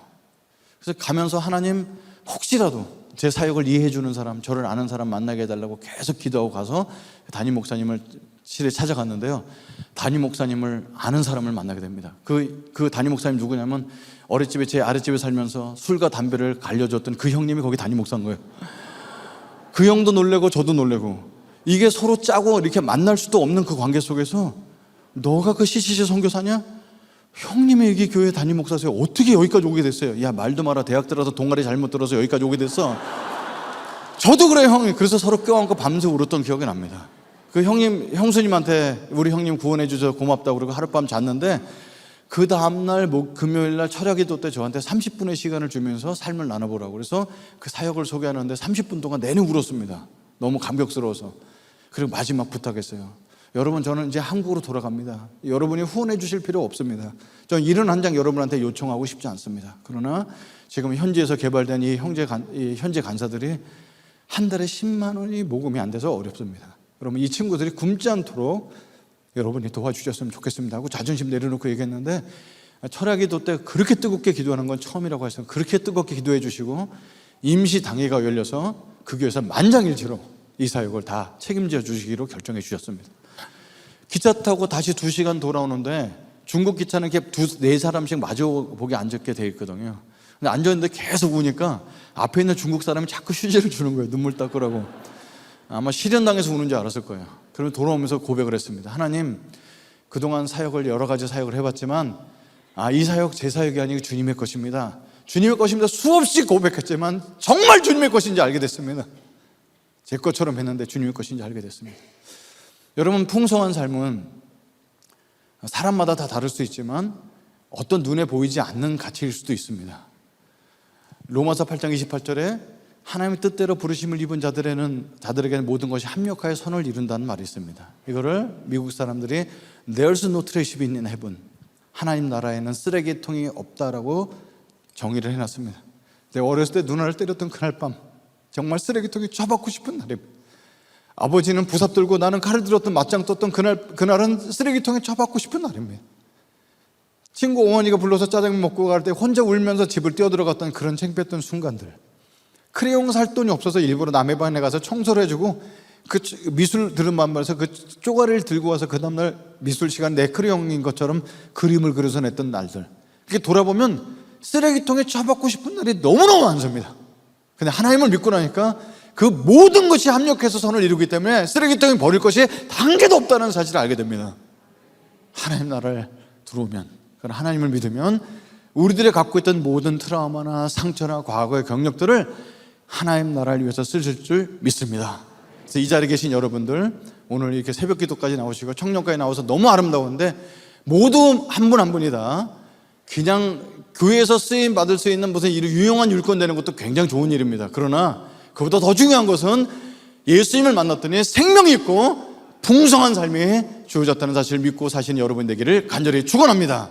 그래서 가면서, 하나님, 혹시라도 제 사역을 이해해 주는 사람, 저를 아는 사람 만나게 해달라고 계속 기도하고 가서 담임 목사님을 실에 찾아갔는데요, 담임 목사님을 아는 사람을 만나게 됩니다. 그 담임 목사님 누구냐면, 어렸집에 제 아랫집에 살면서 술과 담배를 갈려줬던 그 형님이 거기 담임 목사인 거예요. 그 형도 놀래고 저도 놀래고, 이게 서로 짜고 이렇게 만날 수도 없는 그 관계 속에서, 너가 그 CCC 선교사냐? 형님이 여기 교회 담임 목사세요. 어떻게 여기까지 오게 됐어요? 야, 말도 마라. 대학 들어서 동아리 잘못 들어서 여기까지 오게 됐어. 저도 그래요, 형이. 그래서 서로 껴안고 밤새 울었던 기억이 납니다. 그 형수님한테 우리 형님 구원해 주셔서 고맙다고 그러고 하룻밤 잤는데, 그 다음날 금요일날 철야기도 때 저한테 30분의 시간을 주면서 삶을 나눠보라고 그래서 그 사역을 소개하는데 30분 동안 내내 울었습니다. 너무 감격스러워서. 그리고 마지막 부탁했어요. 여러분, 저는 이제 한국으로 돌아갑니다. 여러분이 후원해 주실 필요 없습니다. 저는 이런 한 장 여러분한테 요청하고 싶지 않습니다. 그러나 지금 현지에서 개발된 이 현재 간사들이 한 달에 10만 원이 모금이 안 돼서 어렵습니다. 여러분, 이 친구들이 굶지 않도록 여러분이 도와주셨으면 좋겠습니다 하고 자존심 내려놓고 얘기했는데, 철야기도 때 그렇게 뜨겁게 기도하는 건 처음이라고 해서 그렇게 뜨겁게 기도해 주시고, 임시 당회가 열려서 그 교회에서 만장일치로 이 사역을 다 책임져 주시기로 결정해 주셨습니다. 기차 타고 다시 2시간 돌아오는데, 중국 기차는 이렇게 4사람씩 마주보게 앉게 돼 있거든요. 근데 앉았는데 계속 우니까 앞에 있는 중국 사람이 자꾸 휴지를 주는 거예요. 눈물 닦으라고. 아마 실현당해서 우는 줄 알았을 거예요. 그러면 돌아오면서 고백을 했습니다. 하나님, 그동안 사역을 여러 가지 사역을 해봤지만, 이 사역 제 사역이 아니고 주님의 것입니다. 주님의 것입니다. 수없이 고백했지만 정말 주님의 것인지 알게 됐습니다. 제 것처럼 했는데 주님의 것인지 알게 됐습니다. 여러분, 풍성한 삶은 사람마다 다 다를 수 있지만 어떤 눈에 보이지 않는 가치일 수도 있습니다. 로마서 8장 28절에 하나님의 뜻대로 부르심을 입은 자들에게는 모든 것이 합력하여 선을 이룬다는 말이 있습니다. 이거를 미국 사람들이 There's no treasure in heaven, 하나님 나라에는 쓰레기통이 없다라고 정의를 해놨습니다. 제가 어렸을 때 누나를 때렸던 그날 밤, 정말 쓰레기통이 쳐박고 싶은 날입니다. 아버지는 부삽 들고 나는 칼을 들었던 맞짱 떴던 그날은 쓰레기통에 쳐박고 싶은 날입니다. 친구 어머니가 불러서 짜장면 먹고 갈 때 혼자 울면서 집을 뛰어들어갔던 그런 창피했던 순간들, 크레용 살 돈이 없어서 일부러 남의 방에 가서 청소를 해주고 그 미술 들은 마음에서 그 쪼가리를 들고 와서 그 다음날 미술 시간 내 크레용인 것처럼 그림을 그려서 냈던 날들, 이렇게 돌아보면 쓰레기통에 쳐박고 싶은 날이 너무너무 많습니다. 근데 하나님을 믿고 나니까 그 모든 것이 합력해서 선을 이루기 때문에 쓰레기통에 버릴 것이 단 개도 없다는 사실을 알게 됩니다. 하나님 나라를 들어오면, 하나님을 믿으면 우리들이 갖고 있던 모든 트라우마나 상처나 과거의 경력들을 하나님 나라를 위해서 쓰실 줄 믿습니다. 그래서 이 자리에 계신 여러분들, 오늘 이렇게 새벽 기도까지 나오시고 청년까지 나와서 너무 아름다운데, 모두 한 분 한 분이 다 그냥 교회에서 쓰임 받을 수 있는 무슨 유용한 율권 되는 것도 굉장히 좋은 일입니다. 그러나 그보다 더 중요한 것은 예수님을 만났더니 생명이 있고 풍성한 삶이 주어졌다는 사실을 믿고 사시는 여러분 되기를 간절히 축원합니다.